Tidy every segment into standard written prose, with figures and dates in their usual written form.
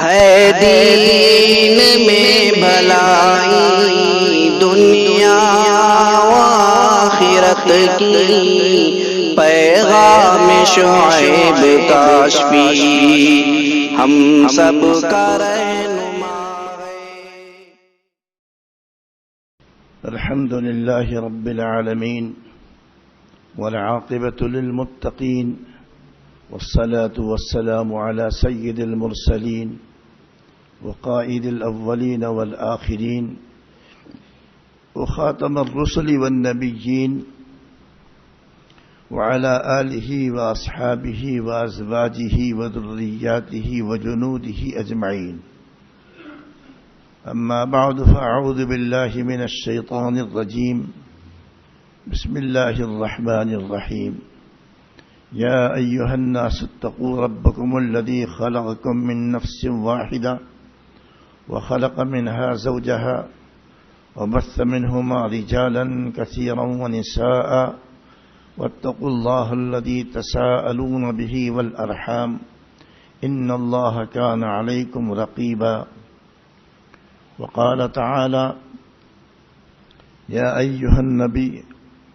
ہے دین میں بھلائی دنیا و آخرت کی، پیغام شعیب کاشفی ہم سب کا رہنما ہے۔ الحمد للہ رب العالمین والعاقبۃ للمتقین والصلاة والسلام على سید المرسلین وقائد الاولین والآخرین وخاتم الرسل والنبیین وعلى آلہ واصحابہ وازواجہ وذریاتہ وجنودہ اجمعین، اما بعد فاعوذ باللہ من الشیطان الرجیم، بسم اللہ الرحمن الرحیم، یا ایہا الناس اتقوا ربکم الذی خلقکم من نفس واحدہ وخلق منها زوجها وبث منهما رجالا كثيرا ونساء واتقوا الله الذي تساءلون به والأرحام إن الله كان عليكم رقيبا، وقال تعالى يا أيها النبي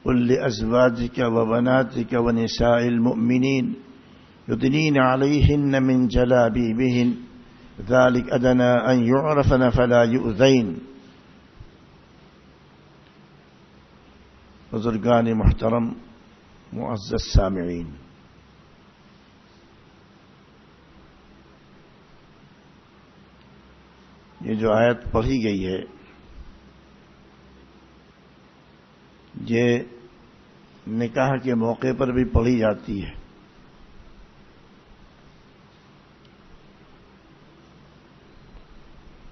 قل لأزواجك وبناتك ونساء المؤمنين يدنين عليهن من جلابيبهن ذلك أدنى أن يعرفن فلا يؤذين۔ بزرگان محترم، معزز سامعین، یہ جو آیت پڑھی گئی ہے یہ نکاح کے موقع پر بھی پڑھی جاتی ہے۔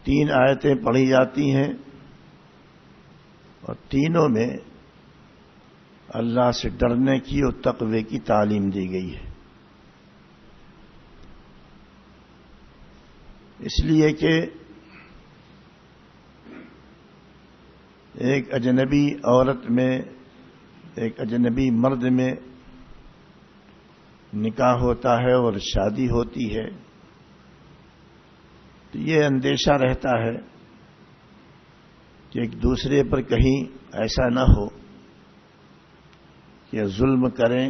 تین آیتیں پڑھی جاتی ہیں اور تینوں میں اللہ سے ڈرنے کی اور تقوی کی تعلیم دی گئی ہے، اس لیے کہ ایک اجنبی عورت میں ایک اجنبی مرد میں نکاح ہوتا ہے اور شادی ہوتی ہے تو یہ اندیشہ رہتا ہے کہ ایک دوسرے پر کہیں ایسا نہ ہو کہ ظلم کریں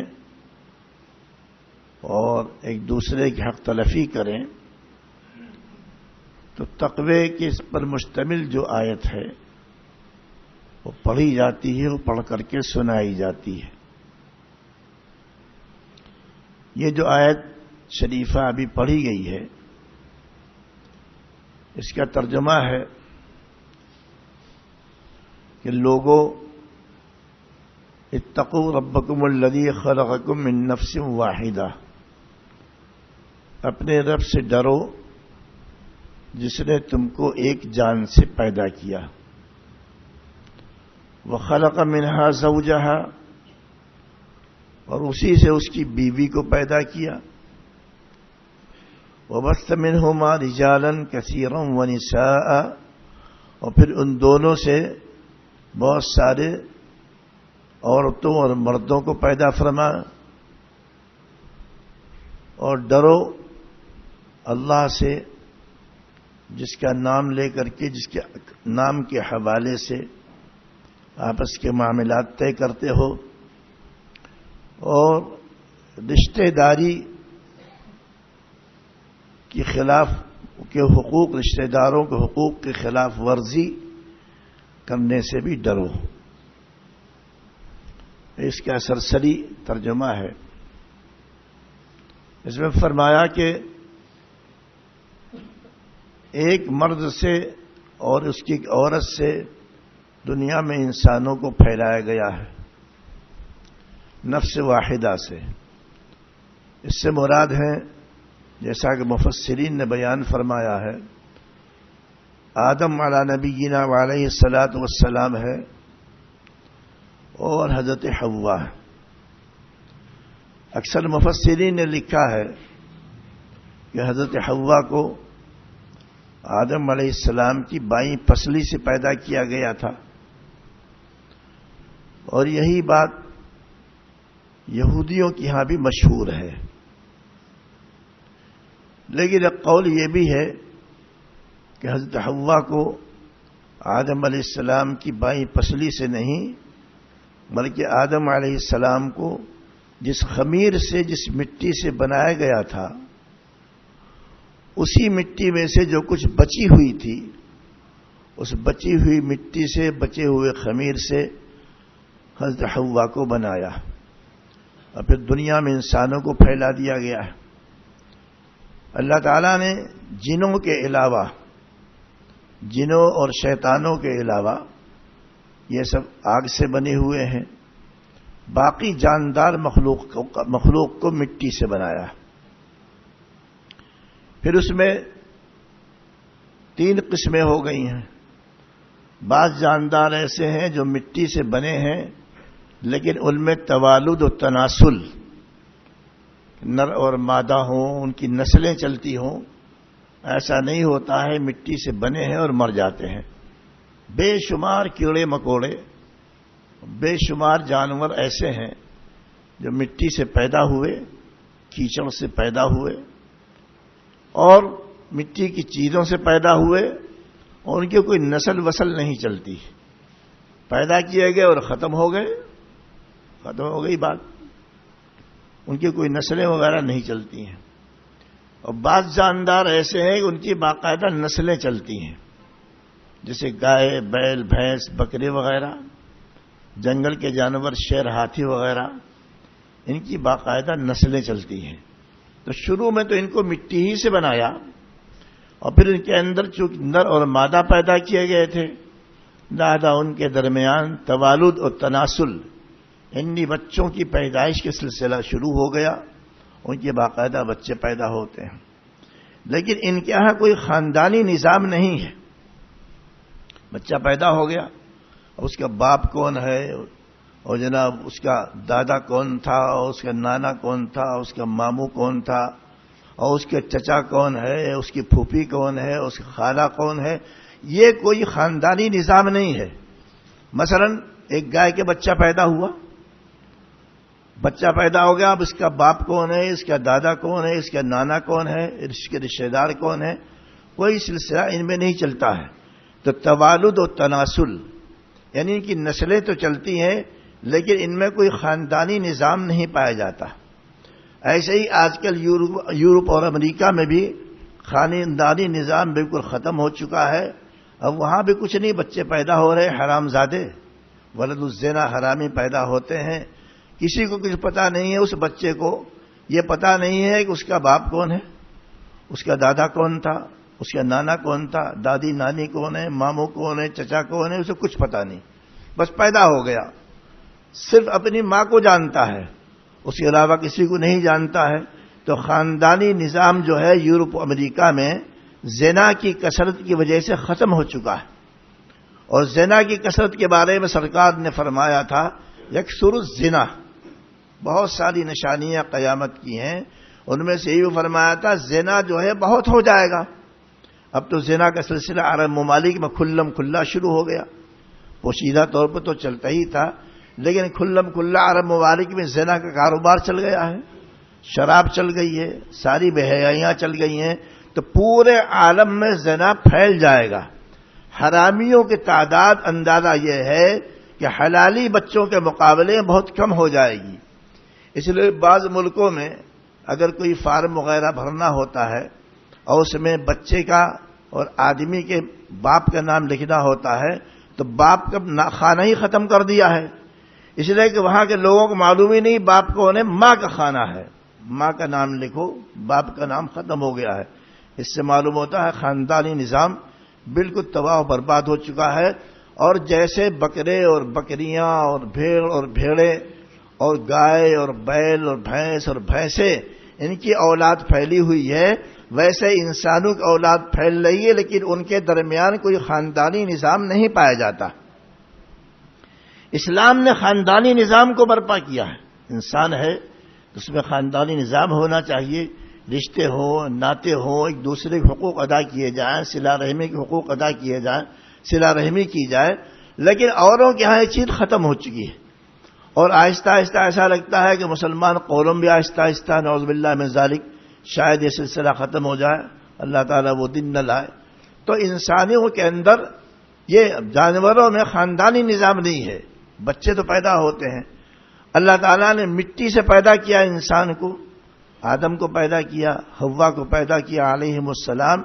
اور ایک دوسرے کی حق تلفی کریں۔ تو تقوی کے اس پر مشتمل جو آیت ہے وہ پڑھی جاتی ہے، وہ پڑھ کر کے سنائی جاتی ہے۔ یہ جو آیت شریفہ ابھی پڑھی گئی ہے اس کا ترجمہ ہے کہ لوگوں اتقوا ربکم الذی خلقکم من نفس واحدہ، اپنے رب سے ڈرو جس نے تم کو ایک جان سے پیدا کیا، وخلق منها زوجها، اور اسی سے اس کی بیوی کو پیدا کیا، وبث منهما رجالا كثيرا ونساء، اور پھر ان دونوں سے بہت سارے عورتوں اور مردوں کو پیدا فرما، اور ڈرو اللہ سے جس کا نام لے کر کے، جس کے نام کے حوالے سے آپس کے معاملات طے کرتے ہو، اور رشتہ داری کے خلاف کے حقوق، رشتہ داروں کے حقوق کے خلاف ورزی کرنے سے بھی ڈرو۔ اس کا سرسری ترجمہ ہے۔ اس میں فرمایا کہ ایک مرد سے اور اس کی عورت سے دنیا میں انسانوں کو پھیلایا گیا ہے، نفس واحدہ سے۔ اس سے مراد ہے جیسا کہ مفسرین نے بیان فرمایا ہے، آدم علی نبینا وعلیہ الصلاۃ والسلام ہے اور حضرت حوا ہے۔ اکثر مفسرین نے لکھا ہے کہ حضرت حوا کو آدم علیہ السلام کی بائیں پسلی سے پیدا کیا گیا تھا، اور یہی بات یہودیوں کی ہاں بھی مشہور ہے۔ لیکن ایک قول یہ بھی ہے کہ حضرت حوا کو آدم علیہ السلام کی بائیں پسلی سے نہیں بلکہ آدم علیہ السلام کو جس خمیر سے جس مٹی سے بنایا گیا تھا اسی مٹی میں سے جو کچھ بچی ہوئی تھی اس بچی ہوئی مٹی سے بچے ہوئے خمیر سے حضرت حوا کو بنایا اور پھر دنیا میں انسانوں کو پھیلا دیا گیا ہے۔ اللہ تعالیٰ نے جنوں کے علاوہ جنوں اور شیطانوں کے علاوہ یہ سب آگ سے بنے ہوئے ہیں، باقی جاندار مخلوق کو مٹی سے بنایا۔ پھر اس میں 3 قسمیں ہو گئی ہیں۔ بعض جاندار ایسے ہیں جو مٹی سے بنے ہیں لیکن ان میں توالد و تناسل، نر اور مادہ ہوں، ان کی نسلیں چلتی ہوں، ایسا نہیں ہوتا ہے، مٹی سے بنے ہیں اور مر جاتے ہیں۔ بے شمار کیڑے مکوڑے، بے شمار جانور ایسے ہیں جو مٹی سے پیدا ہوئے، کیچڑ سے پیدا ہوئے اور مٹی کی چیزوں سے پیدا ہوئے اور ان کی کوئی نسل وسل نہیں چلتی، پیدا کیے گئے اور ختم ہو گئے، ختم ہو گئی بات، ان کی کوئی نسلیں وغیرہ نہیں چلتی ہیں۔ اور بعض جاندار ایسے ہیں کہ ان کی باقاعدہ نسلیں چلتی ہیں، جیسے گائے، بیل، بھینس، بکرے وغیرہ، جنگل کے جانور، شیر، ہاتھی وغیرہ، ان کی باقاعدہ نسلیں چلتی ہیں۔ تو شروع میں تو ان کو مٹی ہی سے بنایا اور پھر ان کے اندر چونکہ نر اور مادہ پیدا کیے گئے تھے، لہذا ان کے درمیان توالد اور تناسل، یعنی بچوں کی پیدائش کے سلسلہ شروع ہو گیا، ان کے باقاعدہ بچے پیدا ہوتے ہیں۔ لیکن ان کے یہاں کوئی خاندانی نظام نہیں ہے۔ بچہ پیدا ہو گیا، اس کا باپ کون ہے اور جناب اس کا دادا کون تھا اور اس کا نانا کون تھا، اس کا ماموں کون تھا اور اس کے چچا کون ہے، اس کی پھوپھی کون ہے، اس کی خالہ کون ہے، یہ کوئی خاندانی نظام نہیں ہے۔ مثلا ایک گائے کے بچہ پیدا ہوا، بچہ پیدا ہو گیا، اب اس کا باپ کون ہے، اس کا دادا کون ہے، اس کا نانا کون ہے، اس کے رشتہ دار کون ہے، کوئی سلسلہ ان میں نہیں چلتا ہے۔ تو توالد و تناسل یعنی کہ نسلیں تو چلتی ہیں لیکن ان میں کوئی خاندانی نظام نہیں پایا جاتا۔ ایسے ہی آج کل یورپ اور امریکہ میں بھی خاندانی نظام بالکل ختم ہو چکا ہے۔ اب وہاں بھی کچھ نہیں، بچے پیدا ہو رہے حرام زادے، ولد الزنا، حرامی پیدا ہوتے ہیں، کسی کو کچھ پتہ نہیں ہے، اس بچے کو یہ پتہ نہیں ہے کہ اس کا باپ کون ہے، اس کا دادا کون تھا، اس کا نانا کون تھا، دادی نانی کون ہے، ماموں کون ہے، چچا کون ہے، اسے کچھ پتہ نہیں، بس پیدا ہو گیا، صرف اپنی ماں کو جانتا ہے، اس کے علاوہ کسی کو نہیں جانتا ہے۔ تو خاندانی نظام جو ہے یورپ امریکہ میں زنا کی کثرت کی وجہ سے ختم ہو چکا ہے۔ اور زنا کی کثرت کے بارے میں سرکار نے فرمایا تھا یکثر الزنا، بہت ساری نشانیاں قیامت کی ہیں، ان میں سے یہ فرمایا تھا زنا جو ہے بہت ہو جائے گا۔ اب تو زنا کا سلسلہ عرب ممالک میں کھلم کھلا شروع ہو گیا، پوشیدہ طور پر تو چلتا ہی تھا لیکن کھلم کھلا عرب ممالک میں زنا کا کاروبار چل گیا ہے، شراب چل گئی ہے، ساری بے حیائیاں چل گئی ہیں، تو پورے عالم میں زنا پھیل جائے گا۔ حرامیوں کی تعداد اندازہ یہ ہے کہ حلالی بچوں کے مقابلے بہت کم ہو جائے گی۔ اس لیے بعض ملکوں میں اگر کوئی فارم وغیرہ بھرنا ہوتا ہے اور اس میں بچے کا اور آدمی کے باپ کا نام لکھنا ہوتا ہے تو باپ کا خانہ ہی ختم کر دیا ہے، اس لیے کہ وہاں کے لوگوں کو معلوم ہی نہیں باپ کون ہے، ماں کا خانہ ہے، ماں کا نام لکھو، باپ کا نام ختم ہو گیا ہے۔ اس سے معلوم ہوتا ہے خاندانی نظام بالکل تباہ و برباد ہو چکا ہے۔ اور جیسے بکرے اور بکریاں اور بھیڑ اور بھیڑے اور گائے اور بیل اور بھینس اور بھینسیں ان کی اولاد پھیلی ہوئی ہے، ویسے انسانوں کی اولاد پھیل رہی ہے لیکن ان کے درمیان کوئی خاندانی نظام نہیں پایا جاتا۔ اسلام نے خاندانی نظام کو برپا کیا ہے، انسان ہے اس میں خاندانی نظام ہونا چاہیے، رشتے ہوں، ناطے ہوں، ایک دوسرے کے حقوق ادا کیے جائیں، صلہ رحمی کے حقوق ادا کیے جائیں، صلہ رحمی کی جائے، لیکن اوروں کے ہاں یہ چیز ختم ہو چکی ہے۔ اور آہستہ آہستہ ایسا لگتا ہے کہ مسلمان قوم بھی آہستہ آہستہ نعوذ باللہ من ذالک شاید یہ سلسلہ ختم ہو جائے، اللہ تعالیٰ وہ دن نہ لائے، تو انسانیوں کے اندر یہ جانوروں میں خاندانی نظام نہیں ہے. بچے تو پیدا ہوتے ہیں. اللہ تعالیٰ نے مٹی سے پیدا کیا انسان کو، آدم کو پیدا کیا، حوا کو پیدا کیا علیہم السلام.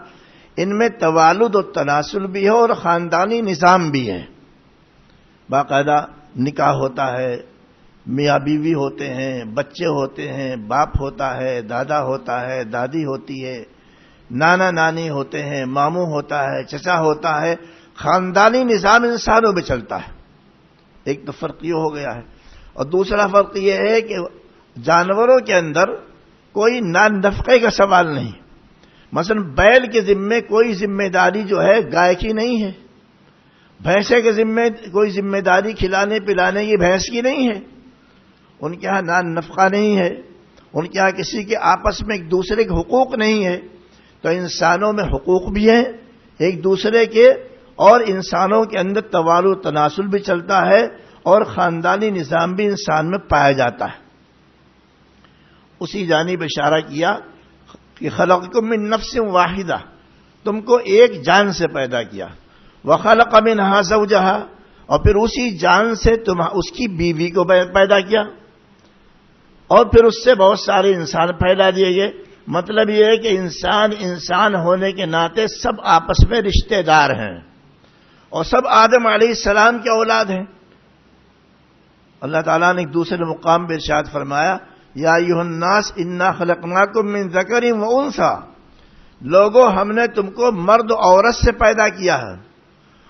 ان میں توالد و تناسل بھی ہے اور خاندانی نظام بھی ہے. باقاعدہ نکاح ہوتا ہے، میاں بیوی ہوتے ہیں، بچے ہوتے ہیں، باپ ہوتا ہے، دادا ہوتا ہے، دادی ہوتی ہے، نانا نانی ہوتے ہیں، ماموں ہوتا ہے، چچا ہوتا ہے. خاندانی نظام انسانوں میں چلتا ہے. ایک تو فرق یہ ہو گیا ہے. اور دوسرا فرق یہ ہے کہ جانوروں کے اندر کوئی نفقے کا سوال نہیں. مثلا بیل کے ذمے کوئی ذمہ داری جو ہے گائے کی نہیں ہے، بھینسے کے ذمے کوئی ذمہ داری کھلانے پلانے کی بھینس کی نہیں ہے. ان کے ہاں نفقہ نہیں ہے، ان کے ہاں کسی کے آپس میں ایک دوسرے کے حقوق نہیں ہے. تو انسانوں میں حقوق بھی ہیں ایک دوسرے کے، اور انسانوں کے اندر توالد تناسل بھی چلتا ہے اور خاندانی نظام بھی انسان میں پایا جاتا ہے. اسی جانب اشارہ کیا کہ خلقکم من نفس واحدہ، تم کو ایک جان سے پیدا کیا. وخلق منہا زوجہا، اور پھر اسی جان سے تم اس کی بیوی کو پیدا کیا، اور پھر اس سے بہت سارے انسان پیدا دیے گئے. مطلب یہ ہے کہ انسان ہونے کے ناطے سب آپس میں رشتہ دار ہیں اور سب آدم علیہ السلام کے اولاد ہیں. اللہ تعالیٰ نے ایک دوسرے مقام پہ ارشاد فرمایا یا ایھا الناس انا خلقناکم من ذکر و انثی، لوگوں ہم نے تم کو مرد و عورت سے پیدا کیا ہے.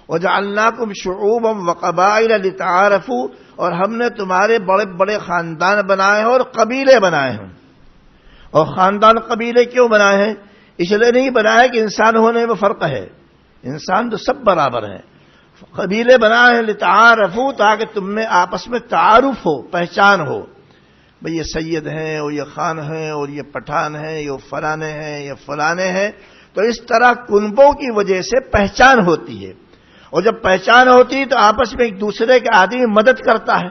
وجعلناکم شعوبا وقبائل لتعارفوا، اور ہم نے تمہارے بڑے بڑے خاندان بنائے ہیں اور قبیلے بنائے ہیں. اور خاندان قبیلے کیوں بنائے ہیں؟ اس لیے نہیں بنائے کہ انسان ہونے میں فرق ہے، انسان تو سب برابر ہیں. قبیلے بنائے ہیں لتعارفوا، تاکہ تم میں آپس میں تعارف ہو، پہچان ہو. بھئی یہ سید ہیں اور یہ خان ہیں اور یہ پٹھان ہیں، یہ فلانے ہیں، یہ فلانے ہیں. تو اس طرح کنبوں کی وجہ سے پہچان ہوتی ہے، اور جب پہچان ہوتی ہے تو آپس میں ایک دوسرے کے آدمی مدد کرتا ہے.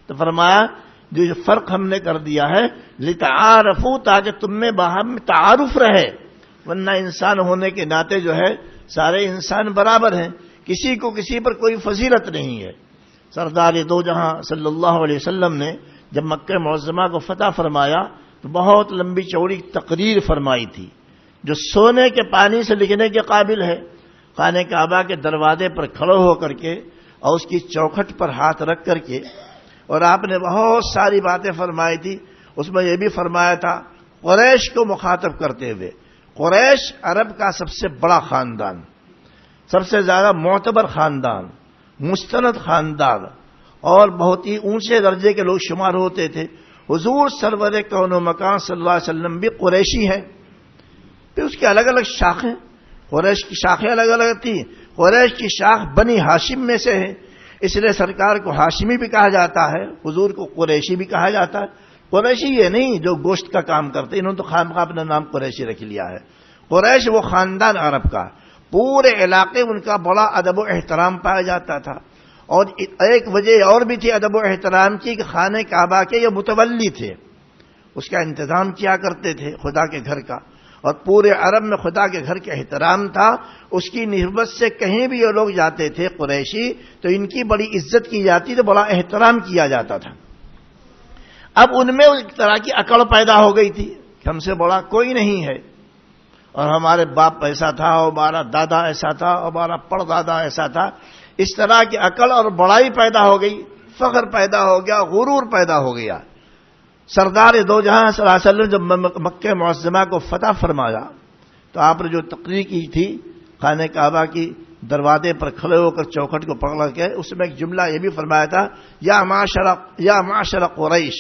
تو فرمایا جو فرق ہم نے کر دیا ہے لتعارفوا، تاکہ تم میں باہم تعارف رہے. ورنہ انسان ہونے کے ناطے جو ہے سارے انسان برابر ہیں، کسی کو کسی پر کوئی فضیلت نہیں ہے. سردار دو جہاں صلی اللہ علیہ وسلم نے جب مکہ معظمہ کو فتح فرمایا تو بہت لمبی چوڑی تقریر فرمائی تھی جو سونے کے پانی سے لکھنے کے قابل ہے. خانہ کعبہ کے دروازے پر کھڑے ہو کر کے اور اس کی چوکھٹ پر ہاتھ رکھ کر کے، اور آپ نے بہت ساری باتیں فرمائی تھی. اس میں یہ بھی فرمایا تھا قریش کو مخاطب کرتے ہوئے، قریش عرب کا سب سے بڑا خاندان، سب سے زیادہ معتبر خاندان، مستند خاندان، اور بہت ہی اونچے درجے کے لوگ شمار ہوتے تھے. حضور سرور کون و مکان صلی اللہ علیہ وسلم بھی قریشی ہیں. پھر اس کے الگ الگ شاخیں، قریش کی شاخیں الگ الگ تھیں. قریش کی شاخ بنی ہاشم میں سے ہے، اس لیے سرکار کو ہاشمی بھی کہا جاتا ہے، حضور کو قریشی بھی کہا جاتا ہے. قریشی یہ نہیں جو گوشت کا کام کرتے، انہوں نے تو خامخواہ اپنا نام قریشی رکھ لیا ہے. قریش وہ خاندان عرب کا، پورے علاقے ان کا بڑا ادب و احترام پایا جاتا تھا. اور ایک وجہ اور بھی تھی ادب و احترام کی کہ خانہ کعبہ کے یہ متولی تھے، اس کا انتظام کیا کرتے تھے خدا کے گھر کا، اور پورے عرب میں خدا کے گھر کا احترام تھا. اس کی نسبت سے کہیں بھی یہ لوگ جاتے تھے قریشی تو ان کی بڑی عزت کی جاتی تو بڑا احترام کیا جاتا تھا. اب ان میں ایک طرح کی اکڑ پیدا ہو گئی تھی کہ ہم سے بڑا کوئی نہیں ہے، اور ہمارے باپ ایسا تھا، اور ہمارا دادا ایسا تھا، اور ہمارا پردادا ایسا تھا. اس طرح کی عقل اور بڑائی پیدا ہو گئی، فخر پیدا ہو گیا، غرور پیدا ہو گیا. سردار دو جہاں صلی اللہ علیہ وسلم جب مکہ معظمہ کو فتح فرمایا تو آپ نے جو تقریر کی تھی خانہ کعبہ کی دروازے پر کھڑے ہو کر چوکھٹ کو پکڑ کے، اس میں ایک جملہ یہ بھی فرمایا تھا یا معاشر قریش،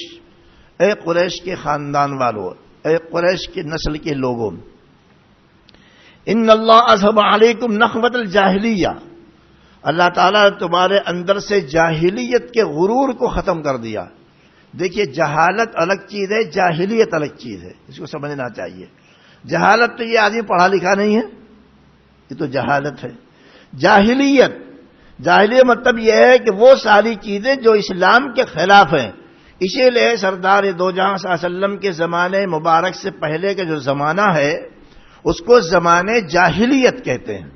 اے قریش کے خاندان والوں، اے قریش کے نسل کے لوگوں، ان اللہ اذهب علیکم نخوۃ الجاہلیہ، اللہ تعالیٰ نے تمہارے اندر سے جاہلیت کے غرور کو ختم کر دیا. دیکھیے جہالت الگ چیز ہے، جاہلیت الگ چیز ہے، اس کو سمجھنا چاہیے. جہالت تو یہ آدمی پڑھا لکھا نہیں ہے، یہ تو جہالت ہے. جاہلیت مطلب یہ ہے کہ وہ ساری چیزیں جو اسلام کے خلاف ہیں. اسی لیے سردار دو جہاں صلی اللہ علیہ وسلم کے زمانے مبارک سے پہلے کا جو زمانہ ہے اس کو زمانے جاہلیت کہتے ہیں،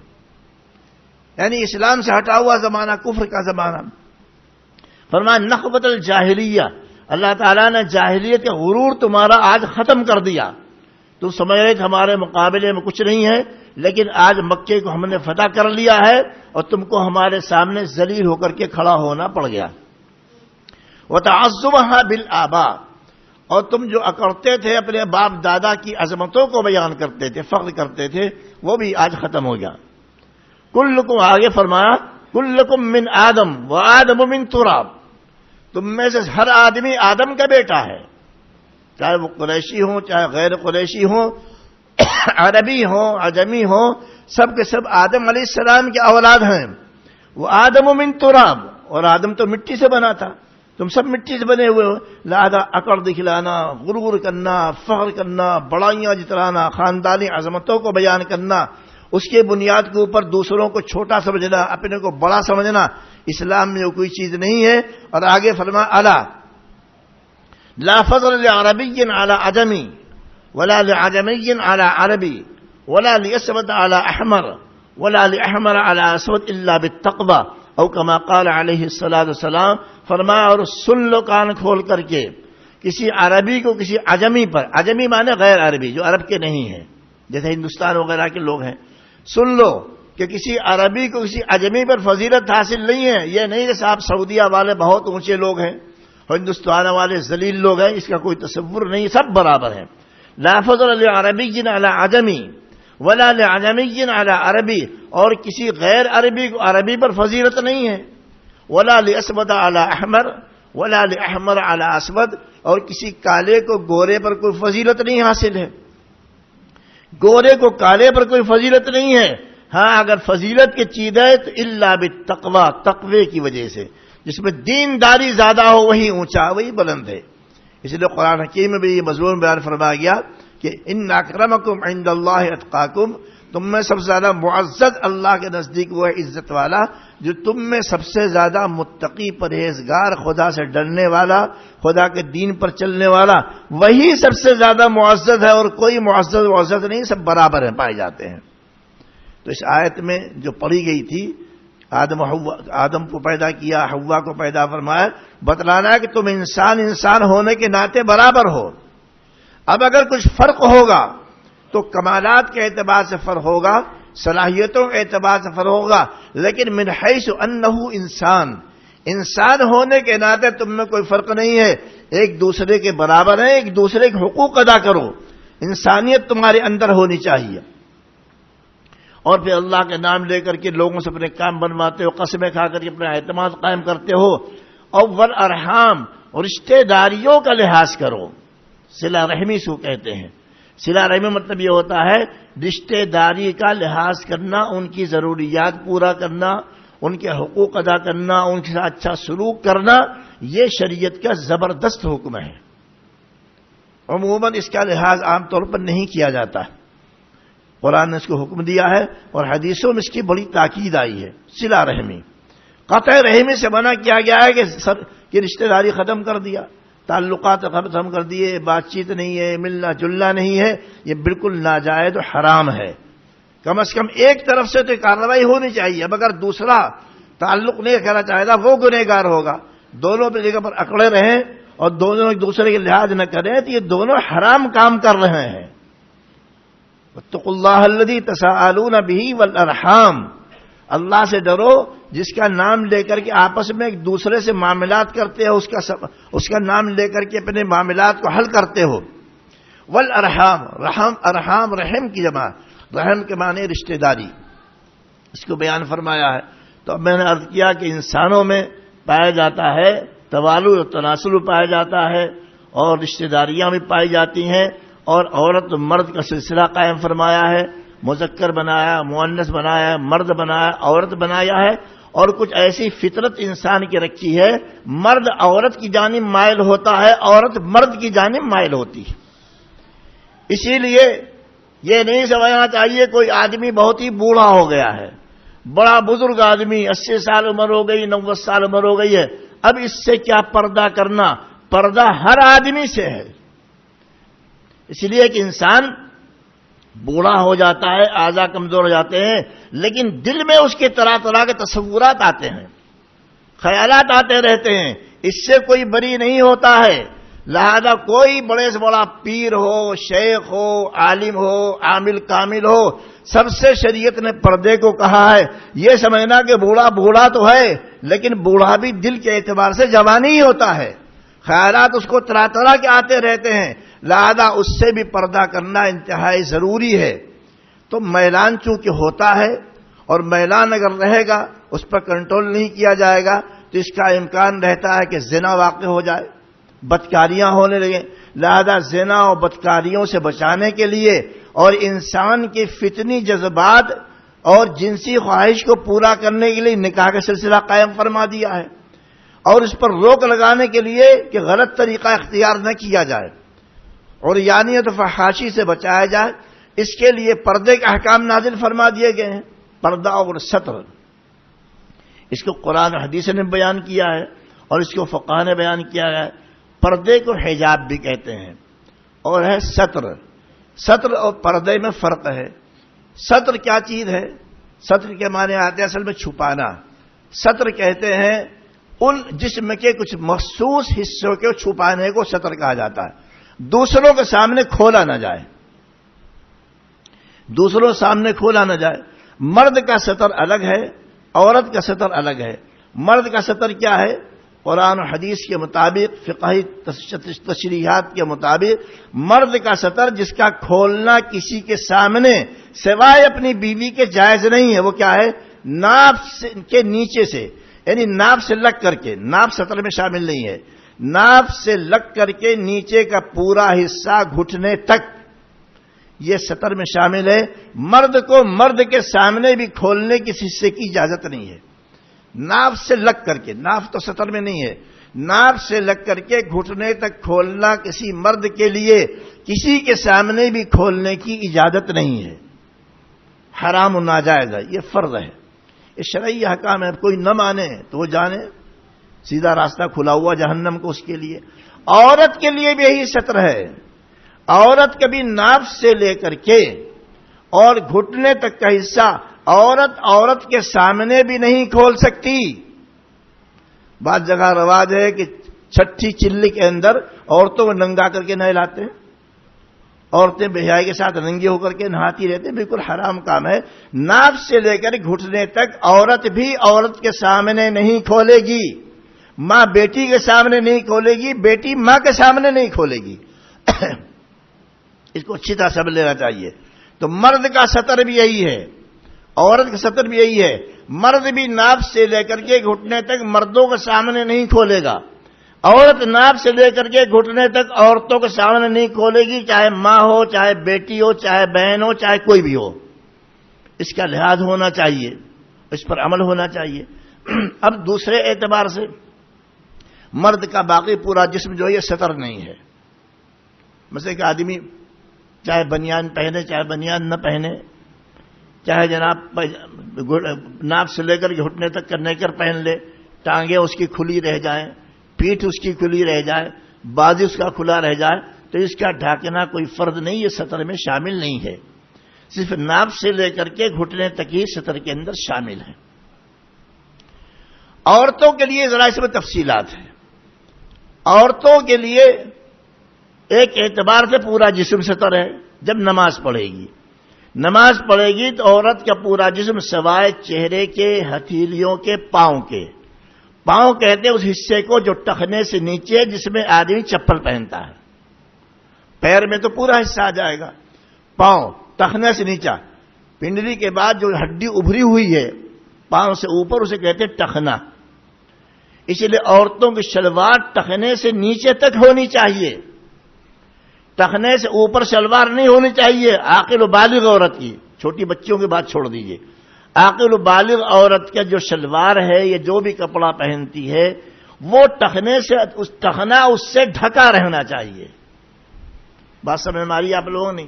یعنی اسلام سے ہٹا ہوا زمانہ، کفر کا زمانہ۔ فرمایا نخبت الجاہلیہ، اللہ تعالیٰ نے جاہلیت کا غرور تمہارا آج ختم کر دیا۔ تم سمجھ رہے تھے ہمارے مقابلے میں کچھ نہیں ہے، لیکن آج مکے کو ہم نے فتح کر لیا ہے اور تم کو ہمارے سامنے ذلیل ہو کر کے کھڑا ہونا پڑ گیا۔ وتعظمها بالآباء، اور تم جو اکڑتے تھے اپنے باپ دادا کی عظمتوں کو بیان کرتے تھے، فخر کرتے تھے، وہ بھی آج ختم ہو گیا۔ کلکم، آگے فرمایا کلکم من آدم وآدم من تراب، تم میں سے ہر آدمی آدم کا بیٹا ہے، چاہے وہ قریشی ہوں چاہے غیر قریشی ہوں، عربی ہوں عجمی ہوں، سب کے سب آدم علیہ السلام کے اولاد ہیں۔ وہ آدم من تراب، اور آدم تو مٹی سے بنا تھا، تم سب مٹی سے بنے ہوئے ہو، لہذا اکڑ دکھلانا، غرور کرنا، فخر کرنا، بڑائیاں جتلانا، خاندانی عظمتوں کو بیان کرنا، اس کے بنیاد کے اوپر دوسروں کو چھوٹا سمجھنا، اپنے کو بڑا سمجھنا، اسلام میں کوئی چیز نہیں ہے۔ اور آگے فرما الا لا فضل لعربی علی عجمی ولا لعجمی علی عربی ولا لاسود علی احمر ولا لاحمر علی اسود الا بالتقوی، او کما قال علیہ الصلوۃ والسلام، فرمایا اور سن لو کان کھول کر کے، کسی عربی کو کسی عجمی پر، عجمی مانے غیر عربی جو عرب کے نہیں ہیں، جیسے ہندوستان وغیرہ کے لوگ ہیں، سن لو کہ کسی عربی کو کسی عجمی پر فضیلت حاصل نہیں ہے۔ یہ نہیں کہ صاحب سعودیہ والے بہت اونچے لوگ ہیں، ہندوستان والے ذلیل لوگ ہیں، اس کا کوئی تصور نہیں، سب برابر ہیں۔ لا فضل لعربی علی عجمی ولا لعجمی علی عربی، اور کسی غیر عربی کو عربی پر فضیلت نہیں ہے۔ ولا لاسود علی احمر ولا لاحمر علی اسود، اور کسی کالے کو گورے پر کوئی فضیلت نہیں حاصل ہے، گورے کو کالے پر کوئی فضیلت نہیں ہے۔ ہاں اگر فضیلت کی چیز ہے تو الا بالتقوی، تقوی کی وجہ سے، جس میں دینداری زیادہ ہو وہی اونچا، وہی بلند ہے۔ اس لیے قرآن حکیم میں بھی یہ مضمون بیان فرمایا گیا کہ ان اکرمکم عند اللہ اتقاکم، تم میں سب سے زیادہ معزز اللہ کے نزدیک وہ ہے عزت والا جو تم میں سب سے زیادہ متقی، پرہیزگار، خدا سے ڈرنے والا، خدا کے دین پر چلنے والا، وہی سب سے زیادہ معزز ہے، اور کوئی معزز نہیں، سب برابر ہیں، پائے جاتے ہیں۔ تو اس آیت میں جو پڑھی گئی تھی، آدم کو پیدا کیا، حوا کو پیدا فرمایا، بتلانا ہے کہ تم انسان ہونے کے ناطے برابر ہو۔ اب اگر کچھ فرق ہوگا تو کمالات کے اعتبار سے فرق ہوگا، صلاحیتوں کے اعتبار سے فرق ہوگا، لیکن من حیث انہ انسان ہونے کے ناطے تم میں کوئی فرق نہیں ہے، ایک دوسرے کے برابر ہیں، ایک دوسرے کے حقوق ادا کرو، انسانیت تمہارے اندر ہونی چاہیے۔ اور پھر اللہ کے نام لے کر کے لوگوں سے اپنے کام بنواتے ہو، قسمیں کھا کر کے اپنا اعتماد قائم کرتے ہو۔ اول ارحام، رشتہ داریوں کا لحاظ کرو، صلہ رحمی سو کہتے ہیں۔ صلہ رحمی مطلب یہ ہوتا ہے رشتہ داری کا لحاظ کرنا، ان کی ضروریات پورا کرنا، ان کے حقوق ادا کرنا، ان کے ساتھ اچھا سلوک کرنا، یہ شریعت کا زبردست حکم ہے۔ عموماً اس کا لحاظ عام طور پر نہیں کیا جاتا ہے، قرآن نے اس کو حکم دیا ہے اور حدیثوں میں اس کی بڑی تاکید آئی ہے۔ صلہ رحمی، قطع رحمی سے منع کیا گیا ہے کہ رشتہ داری ختم کر دیا، تعلقات ختم کر دیے، بات چیت نہیں ہے، ملنا جلنا نہیں ہے، یہ بالکل ناجائز و حرام ہے۔ کم از کم ایک طرف سے تو کارروائی ہونی چاہیے، اب اگر دوسرا تعلق نہیں کرنا چاہے گا وہ گنہگار ہوگا۔ دونوں پہ جگہ پر اکڑے رہیں اور دونوں ایک دوسرے کے لحاظ نہ کریں تو یہ دونوں حرام کام کر رہے ہیں۔ واتقوا اللہ الذی تساءلون بہ والارحام، اللہ سے ڈرو جس کا نام لے کر کے آپس میں ایک دوسرے سے معاملات کرتے ہو، اس کا نام لے کر کے اپنے معاملات کو حل کرتے ہو۔ والارحام، ارحام رحم کی جمع، رحم کے معنی رشتہ داری، اس کو بیان فرمایا ہے۔ تو اب میں نے عرض کیا کہ انسانوں میں پایا جاتا ہے توالد و تناسل پایا جاتا ہے، اور رشتہ داریاں بھی پائی جاتی ہیں، اور عورت و مرد کا سلسلہ قائم فرمایا ہے، مذکر بنایا، مؤنث بنایا، مرد بنایا، عورت بنایا ہے، اور کچھ ایسی فطرت انسان کی رکھی ہے، مرد عورت کی جانب مائل ہوتا ہے، عورت مرد کی جانب مائل ہوتی ہے۔ اسی لیے یہ نہیں سمجھنا چاہیے کوئی آدمی بہت ہی بوڑھا ہو گیا ہے، بڑا بزرگ آدمی، 80 سال عمر ہو گئی، 90 سال عمر ہو گئی ہے، اب اس سے کیا پردہ کرنا؟ پردہ ہر آدمی سے ہے۔ اس لیے کہ انسان بوڑھا ہو جاتا ہے، اعضاء کمزور ہو جاتے ہیں، لیکن دل میں اس کے طرح طرح کے تصورات آتے ہیں، خیالات آتے رہتے ہیں، اس سے کوئی بری نہیں ہوتا ہے۔ لہذا کوئی بڑے سے بڑا پیر ہو، شیخ ہو، عالم ہو، عامل کامل ہو، سب سے شریعت نے پردے کو کہا ہے۔ یہ سمجھنا کہ بوڑھا بوڑھا تو ہے، لیکن بوڑھا بھی دل کے اعتبار سے جوانی ہی ہوتا ہے، خیالات اس کو طرح طرح کے آتے رہتے ہیں، لہذا اس سے بھی پردہ کرنا انتہائی ضروری ہے۔ تو میلان چونکہ ہوتا ہے، اور میلان اگر رہے گا، اس پر کنٹرول نہیں کیا جائے گا، تو اس کا امکان رہتا ہے کہ زنا واقع ہو جائے، بدکاریاں ہونے لگیں۔ لہذا زنا اور بدکاریوں سے بچانے کے لیے اور انسان کے فطری جذبات اور جنسی خواہش کو پورا کرنے کے لیے نکاح کا سلسلہ قائم فرما دیا ہے، اور اس پر روک لگانے کے لیے کہ غلط طریقہ اختیار نہ کیا جائے اور یعنیت و فحاشی سے بچایا جائے، اس کے لیے پردے کے احکام نازل فرما دیے گئے ہیں۔ پردہ اور ستر، اس کو قرآن و حدیث نے بیان کیا ہے اور اس کو فقہ نے بیان کیا ہے۔ پردے کو حجاب بھی کہتے ہیں، اور ہے ستر۔ ستر اور پردے میں فرق ہے۔ ستر کیا چیز ہے؟ ستر کے معنی آتے ہیں اصل میں چھپانا۔ ستر کہتے ہیں ان جسم کے کچھ مخصوص حصوں کے چھپانے کو ستر کہا جاتا ہے، دوسروں کے سامنے کھولا نہ جائے، دوسروں سامنے کھولا نہ جائے۔ مرد کا ستر الگ ہے، عورت کا ستر الگ ہے۔ مرد کا ستر کیا ہے؟ قرآن و حدیث کے مطابق، فقہی تشریحات کے مطابق، مرد کا ستر جس کا کھولنا کسی کے سامنے سوائے اپنی بیوی کے جائز نہیں ہے، وہ کیا ہے؟ ناف کے نیچے سے، یعنی ناف سے لگ کر کے، ناف ستر میں شامل نہیں ہے، ناف سے لگ کر کے نیچے کا پورا حصہ گھٹنے تک یہ ستر میں شامل ہے۔ مرد کو مرد کے سامنے بھی کھولنے کی حصے کی اجازت نہیں ہے۔ ناف سے لگ کر کے، ناف تو ستر میں نہیں ہے، ناف سے لگ کر کے گھٹنے تک کھولنا کسی مرد کے لیے کسی کے سامنے بھی کھولنے کی اجازت نہیں ہے، حرام و ناجائز ہے، یہ فرض ہے، یہ شرعی احکام ہے۔ کوئی نہ مانے تو وہ جانے سیدھا راستہ کھلا ہوا جہنم کو اس کے لیے۔ عورت کے لیے بھی یہی ستر ہے۔ عورت کبھی ناف سے لے کر کے اور گھٹنے تک کا حصہ عورت کے سامنے بھی نہیں کھول سکتی۔ بعض جگہ رواج ہے کہ چھٹی چلی کے اندر عورتوں کو ننگا کر کے نہلاتے ہیں، عورتیں بے حیائی کے ساتھ ننگی ہو کر کے نہاتی رہتے ہیں، بالکل حرام کام ہے۔ ناف سے لے کر گھٹنے تک عورت بھی عورت کے سامنے نہیں کھولے گی، ماں بیٹی کے سامنے نہیں کھولے گی، بیٹی ماں کے سامنے نہیں کھولے گی۔ اس کو اچھی طرح سمجھ لینا چاہیے۔ تو مرد کا ستر بھی یہی ہے، عورت کا ستر بھی یہی ہے۔ مرد بھی ناف سے لے کر کے گھٹنے تک مردوں کے سامنے نہیں کھولے گا، عورت ناف سے لے کر کے گھٹنے تک عورتوں کے سامنے نہیں کھولے گی، چاہے ماں ہو، چاہے بیٹی ہو، چاہے بہن ہو، چاہے کوئی بھی ہو۔ اس کا لحاظ ہونا چاہیے، اس پر عمل ہونا چاہیے۔ اب دوسرے اعتبار سے مرد کا باقی پورا جسم جو ہے یہ ستر نہیں ہے۔ مثلا کہ آدمی چاہے بنیان پہنے، چاہے بنیان نہ پہنے، چاہے جناب ناف سے لے کر گھٹنے تک کا نیکر پہن لے، ٹانگیں اس کی کھلی رہ جائیں، پیٹھ اس کی کھلی رہ جائے، بازو اس کا کھلا رہ جائے، تو اس کا ڈھانکنا کوئی فرض نہیں، یہ ستر میں شامل نہیں ہے۔ صرف ناف سے لے کر کے گھٹنے تک ہی ستر کے اندر شامل ہے۔ عورتوں کے لیے ذرا اس میں تفصیلات ہیں۔ عورتوں کے لیے ایک اعتبار سے پورا جسم ستر ہے۔ جب نماز پڑھے گی، نماز پڑھے گی تو عورت کا پورا جسم سوائے چہرے کے، ہتھیلیوں کے، پاؤں کے، پاؤں کہتے ہیں اس حصے کو جو ٹخنے سے نیچے جس میں آدمی چپل پہنتا ہے، پیر میں تو پورا حصہ آ جائے گا، پاؤں ٹخنے سے نیچا، پنڈلی کے بعد جو ہڈی ابھری ہوئی ہے پاؤں سے اوپر اسے کہتے ہیں ٹخنا۔ اسی لیے عورتوں کی شلوار ٹخنے سے نیچے تک ہونی چاہیے، ٹخنے سے اوپر شلوار نہیں ہونی چاہیے۔ عاقل و بالغ عورت کی، چھوٹی بچیوں کی بات چھوڑ دیجئے، عاقل و بالغ عورت کا جو شلوار ہے یا جو بھی کپڑا پہنتی ہے وہ ٹخنے سے، اس ٹخنا اس سے ڈھکا رہنا چاہیے۔ بات سمجھ میں آ رہی ہے آپ لوگوں نے؟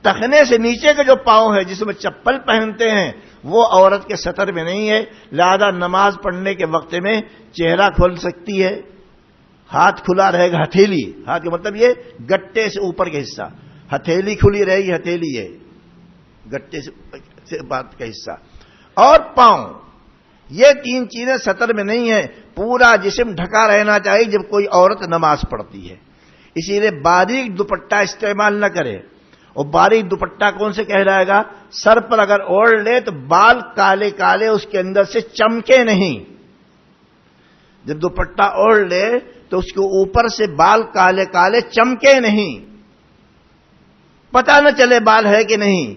ٹخنے سے نیچے کا جو پاؤں ہے جس میں چپل پہنتے ہیں وہ عورت کے ستر میں نہیں ہے، لہذا نماز پڑھنے کے وقت میں چہرہ کھول سکتی ہے، ہاتھ کھلا رہے گا، ہتھیلی، ہاتھ کا مطلب یہ گٹے سے اوپر کا حصہ، ہتھیلی کھلی رہے گی، ہتھیلی ہے گٹے سے بات کا حصہ، اور پاؤں، یہ 3 چیزیں سطر میں نہیں ہیں، پورا جسم ڈھکا رہنا چاہیے جب کوئی عورت نماز پڑھتی ہے، اسی لیے باریک دوپٹہ استعمال نہ کرے۔ اور باریک دوپٹہ کون سے کہلائے گا؟ سر پر اگر اوڑھ لے تو بال کالے کالے اس کے اندر سے چمکے نہیں، جب دوپٹہ اوڑھ لے تو اس کے اوپر سے بال کالے کالے چمکے نہیں، پتہ نہ چلے بال ہے کہ نہیں،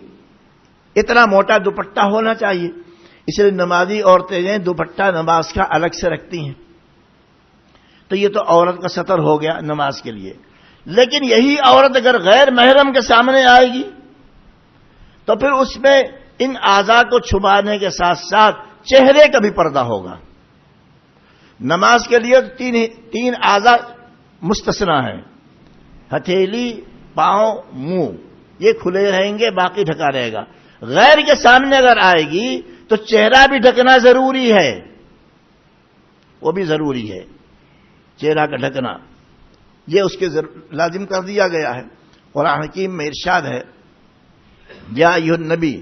اتنا موٹا دوپٹہ ہونا چاہیے۔ اس لیے نمازی عورتیں جو دوپٹہ نماز کا الگ سے رکھتی ہیں، تو یہ تو عورت کا سطر ہو گیا نماز کے لیے۔ لیکن یہی عورت اگر غیر محرم کے سامنے آئے گی تو پھر اس میں ان اعضاء کو چھپانے کے ساتھ ساتھ چہرے کا بھی پردہ ہوگا۔ نماز کے لیے 3 اعضاء مستثنا ہیں، ہتھیلی، پاؤں، منہ، یہ کھلے رہیں گے، باقی ڈھکا رہے گا۔ غیر کے سامنے اگر آئے گی تو چہرہ بھی ڈھکنا ضروری ہے، وہ بھی ضروری ہے، چہرہ کا ڈھکنا یہ اس کے لازم کر دیا گیا ہے۔ قرآن حکیم میں ارشاد ہے، یا ایھا النبی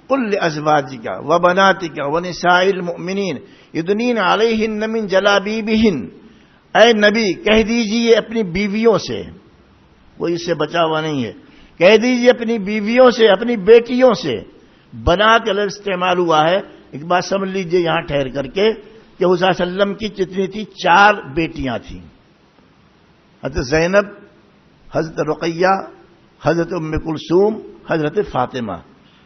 قل لازواجک وبناتک ونساء المؤمنین یدنین علیہن من جلابیبہن، اے نبی کہہ دیجئے اپنی بیویوں سے، کوئی اس سے بچا ہوا نہیں ہے، کہہ دیجئے اپنی بیویوں سے، اپنی بیٹیوں سے، بنات کا لفظ استعمال ہوا ہے۔ ایک بات سمجھ لیجئے یہاں ٹھہر کر کے کہ حضور صلی اللہ علیہ وسلم کی کتنی تھی؟ 4 بیٹیاں تھیں، حضرت زینب، حضرت رقیہ، حضرت ام کلثوم، حضرت فاطمہ۔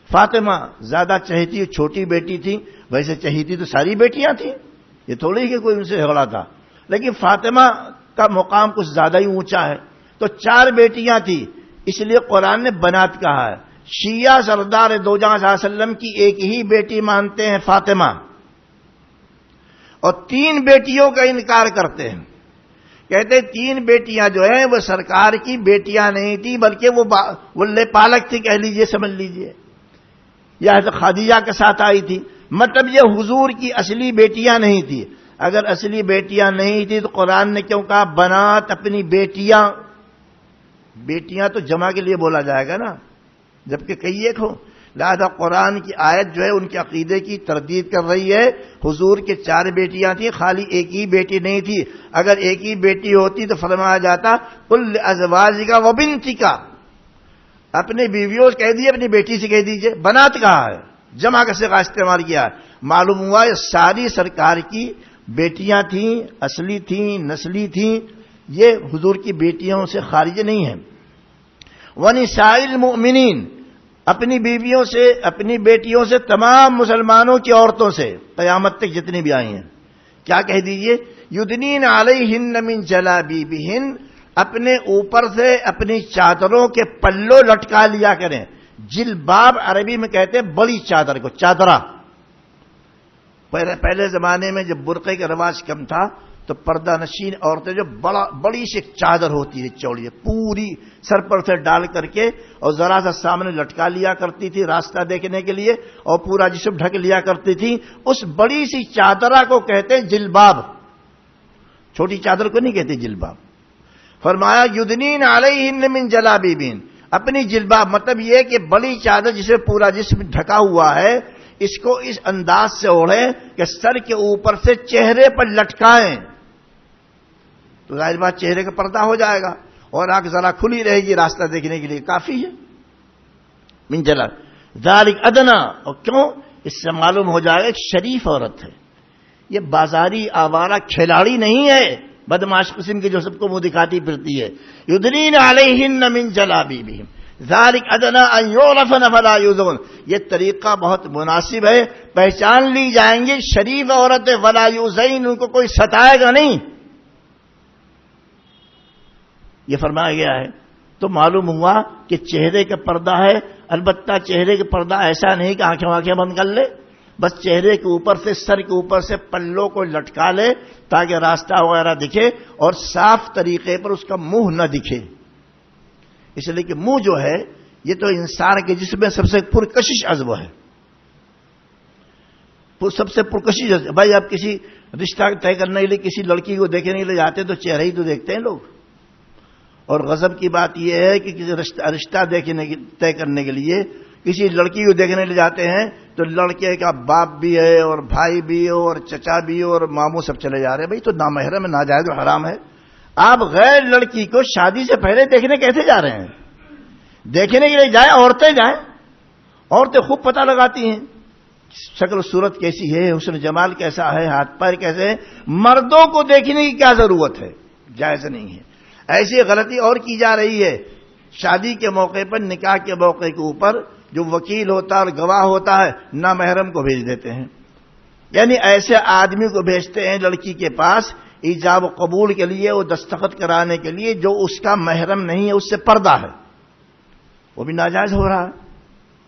فاطمہ زیادہ چہیتی، چھوٹی بیٹی تھی، ویسے چہیتی تو ساری بیٹیاں تھیں، یہ تھوڑی کہ کوئی ان سے جھگڑا تھا، لیکن فاطمہ کا مقام کچھ زیادہ ہی اونچا ہے، تو 4 بیٹیاں تھیں، اس لیے قرآن نے بنات کہا ہے۔ شیعہ سردار دو جہاں صلی اللہ علیہ وسلم کی ایک ہی بیٹی مانتے ہیں، فاطمہ، اور 3 بیٹیوں کا انکار کرتے ہیں، کہتے 3 بیٹیاں جو ہیں وہ سرکار کی بیٹیاں نہیں تھی، بلکہ وہ لے پالک تھی، کہہ لیجئے، سمجھ لیجئے، یا حضرت خدیجہ کے ساتھ آئی تھی، مطلب یہ حضور کی اصلی بیٹیاں نہیں تھی۔ اگر اصلی بیٹیاں نہیں تھی تو قرآن نے کیوں کہا بنات اپنی بیٹیاں؟ بیٹیاں تو جمع کے لیے بولا جائے گا نا، جبکہ کئی ایک ہو، لہذا قرآن کی آیت جو ہے ان کے عقیدے کی تردید کر رہی ہے۔ حضور کے 4 بیٹیاں تھیں، خالی ایک ہی بیٹی نہیں تھی، اگر ایک ہی بیٹی ہوتی تو فرمایا جاتا قل لازواجک وبنتک، اپنی بیویوں سے کہہ دیجیے، اپنی بیٹی سے کہہ دیجیے، بنات کہا ہے، جمع کا صیغہ استعمال کیا ہے، معلوم ہوا یہ ساری سرکار کی بیٹیاں تھیں، اصلی تھیں، نسلی تھیں، یہ حضور کی بیٹیوں سے خارج نہیں ہیں۔ ونساء المؤمنین، اپنی بیویوں سے، اپنی بیٹیوں سے، تمام مسلمانوں کی عورتوں سے قیامت تک جتنی بھی آئی ہیں، کیا کہہ دیجئے؟ یدنین علیہن من جلابیبہن، اپنے اوپر سے اپنی چادروں کے پلوں لٹکا لیا کریں۔ جلباب عربی میں کہتے ہیں بڑی چادر کو، چادرہ۔ پہلے زمانے میں جب برقعے کا رواج کم تھا تو پردہ نشین عورتیں جو بڑی سی چادر ہوتی ہے، چوڑی، پوری سر پر سے ڈال کر کے اور ذرا سا سامنے لٹکا لیا کرتی تھی راستہ دیکھنے کے لیے، اور پورا جسم ڈھک لیا کرتی تھی، اس بڑی سی چادرہ کو کہتے ہیں جلباب، چھوٹی چادر کو نہیں کہتے جلباب۔ فرمایا یدنین علیہن من جلابیبہن، اپنی جلباب، مطلب یہ کہ بڑی چادر جسے پورا جسم ڈھکا ہوا ہے، اس کو اس انداز سے اوڑھیں کہ سر کے اوپر سے چہرے پر لٹکائیں، تو ظاہر بات چہرے کا پردہ ہو جائے گا، اور آنکھ ذرا کھلی رہے گی، راستہ دیکھنے کے لیے کافی ہے۔ من جلال ذالک ادنا، اور کیوں؟ اس سے معلوم ہو جائے گا ایک شریف عورت ہے، یہ بازاری آوارہ کھلاڑی نہیں ہے، بدمعاش قسم کی جو سب کو منہ دکھاتی پھرتی ہے۔ یدنین علیہن من جلابیبہم ذالک ادنا ان یعرفن فلا یؤذون، یہ طریقہ بہت مناسب ہے، پہچان لی جائیں گی، شریف عورت ہے، ولا یؤذین، ان کو کوئی ستائے گا نہیں، یہ فرمایا گیا ہے۔ تو معلوم ہوا کہ چہرے کا پردہ ہے، البتہ چہرے کا پردہ ایسا نہیں کہ آنکھیں بند کر لے، بس چہرے کے اوپر سے، سر کے اوپر سے پلوں کو لٹکا لے تاکہ راستہ وغیرہ دکھے، اور صاف طریقے پر اس کا منہ نہ دکھے، اس لیے کہ منہ جو ہے یہ تو انسان کے جسم میں سب سے پرکشش عضو ہے، سب سے پرکشش عضو۔ بھائی آپ کسی رشتہ طے کرنے کے لیے کسی لڑکی کو دیکھنے کے لیے جاتے ہیں تو چہرہ ہی تو دیکھتے ہیں لوگ، اور غضب کی بات یہ ہے کہ کسی رشتہ طے کرنے کے لیے کسی لڑکی کو دیکھنے لے جاتے ہیں تو لڑکے کا باپ بھی ہے اور بھائی بھی ہو اور چچا بھی ہو اور ماموں سب چلے جا رہے ہیں. بھائی تو نامحرم ہے، ناجائز و حرام ہے. آپ غیر لڑکی کو شادی سے پہلے دیکھنے کیسے جا رہے ہیں؟ دیکھنے کے لیے جائیں، عورتیں جائیں. عورتیں خوب پتہ لگاتی ہیں شکل صورت کیسی ہے، حسن جمال کیسا ہے، ہاتھ پیر کیسے ہیں. مردوں کو دیکھنے کی کیا ضرورت ہے؟ جائز نہیں ہے. ایسی غلطی اور کی جا رہی ہے. شادی کے موقع پر، نکاح کے موقع کے اوپر جو وکیل ہوتا ہے اور گواہ ہوتا ہے نامحرم کو بھیج دیتے ہیں. یعنی ایسے آدمی کو بھیجتے ہیں لڑکی کے پاس ایجاب و قبول کے لیے، وہ دستخط کرانے کے لیے، جو اس کا محرم نہیں ہے، اس سے پردہ ہے. وہ بھی ناجائز ہو رہا ہے.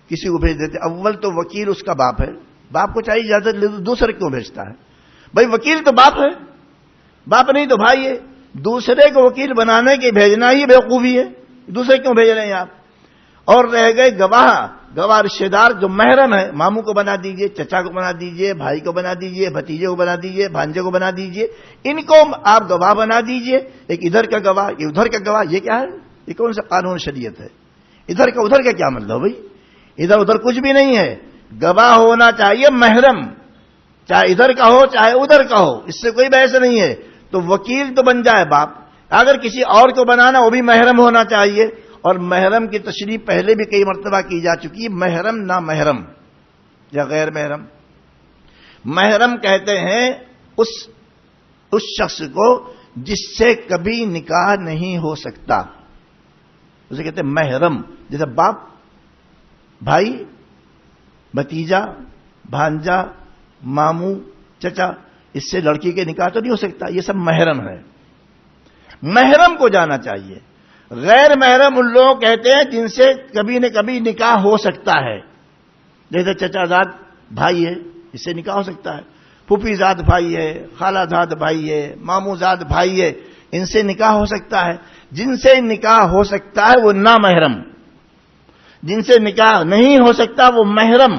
کسی کو بھیج دیتے. اول تو وکیل اس کا باپ ہے، باپ کو چاہیے اجازت لے. دوسرے کیوں بھیجتا ہے؟ بھائی وکیل تو باپ ہے، باپ نہیں تو بھائی ہے. دوسرے کو وکیل بنانے کے بھیجنا ہی بیوقوفی ہے. دوسرے کیوں بھیج رہے ہیں آپ؟ اور رہ گئے گواہ رشتے دار جو محرم ہے، ماموں کو بنا دیجئے، چچا کو بنا دیجئے، بھائی کو بنا دیجئے، بھتیجے کو بنا دیجئے، بھانجے کو بنا دیجئے. ان کو آپ گواہ بنا دیجئے. ایک ادھر کا گواہ، ایک ادھر کا گواہ. یہ کیا ہے؟ یہ کون سا قانون شریعت ہے؟ ادھر کا ادھر کا کیا مطلب بھائی؟ ادھر ادھر کچھ بھی نہیں ہے. گواہ ہونا چاہیے محرم، چاہے ادھر کا ہو چاہے ادھر کا ہو، اس سے کوئی بحث نہیں ہے. تو وکیل تو بن جائے باپ. اگر کسی اور کو بنانا وہ بھی محرم ہونا چاہیے. اور محرم کی تشریح پہلے بھی کئی مرتبہ کی جا چکی ہے. محرم نامحرم یا غیر محرم. محرم کہتے ہیں اس شخص کو جس سے کبھی نکاح نہیں ہو سکتا، اسے کہتے ہیں محرم. جیسے باپ، بھائی، بھتیجا، بھانجا، ماموں، چچا، اس سے لڑکی کے نکاح تو نہیں ہو سکتا. یہ سب محرم ہے. محرم کو جانا چاہیے. غیر محرم ان لوگ کہتے ہیں جن سے کبھی نہ کبھی نکاح ہو سکتا ہے. جیسے چچا زاد بھائی ہے، اس سے نکاح ہو سکتا ہے. پھوپھی زاد بھائی ہے، خالہ زاد بھائی ہے، ماموں زاد بھائی ہے، ان سے نکاح ہو سکتا ہے. جن سے نکاح ہو سکتا ہے وہ نامحرم، جن سے نکاح نہیں ہو سکتا وہ محرم.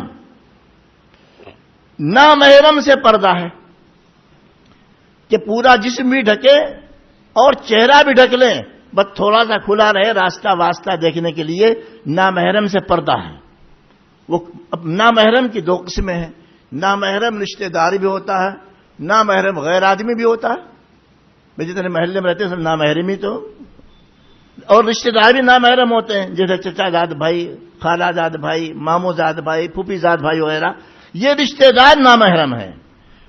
نامحرم سے پردہ ہے کہ پورا جسم بھی ڈھکے اور چہرہ بھی ڈھک لیں، بس تھوڑا سا کھلا رہے راستہ واسطہ دیکھنے کے لیے. نامحرم سے پردہ ہے. وہ نامحرم کی دو قسمیں ہیں. نامحرم رشتہ داری بھی ہوتا ہے، نامحرم غیر آدمی بھی ہوتا ہے. بھائی جتنے محلے میں رہتے ہیں سب نامحرمی تو، اور رشتہ دار بھی نامحرم ہوتے ہیں، جیسے چچا زاد بھائی، خالہ زاد بھائی، ماموں زاد بھائی، پھوپھی زاد بھائی وغیرہ. یہ رشتہ دار نامحرم ہے.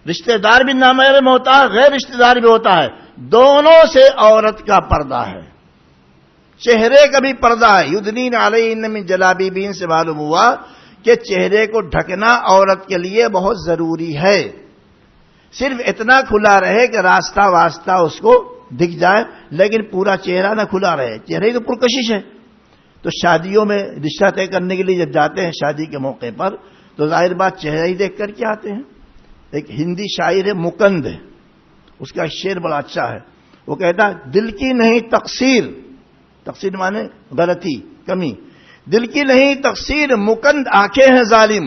رشتہ دار بھی نامحرم ہوتا ہے، غیر رشتہ دار بھی ہوتا ہے. دونوں سے عورت کا پردہ ہے. چہرے کا بھی پردہ ہے. یدنین علیہن من جلابیبہن سے معلوم ہوا کہ چہرے کو ڈھکنا عورت کے لیے بہت ضروری ہے. صرف اتنا کھلا رہے کہ راستہ واسطہ اس کو دکھ جائے، لیکن پورا چہرہ نہ کھلا رہے. چہرے کی پرکشش ہے. تو شادیوں میں رشتہ طے کرنے کے لیے جب جاتے ہیں شادی کے موقع پر تو ظاہر بات چہرہ ہی دیکھ کر کے آتے ہیں. ایک ہندی شاعر ہے مکند، اس کا شعر بڑا اچھا ہے. وہ کہتا ہے دل کی نہیں تقصیر، تقصیر مانے غلطی، کمی. دل کی نہیں تقصیر مکند آنکھیں ہیں ظالم.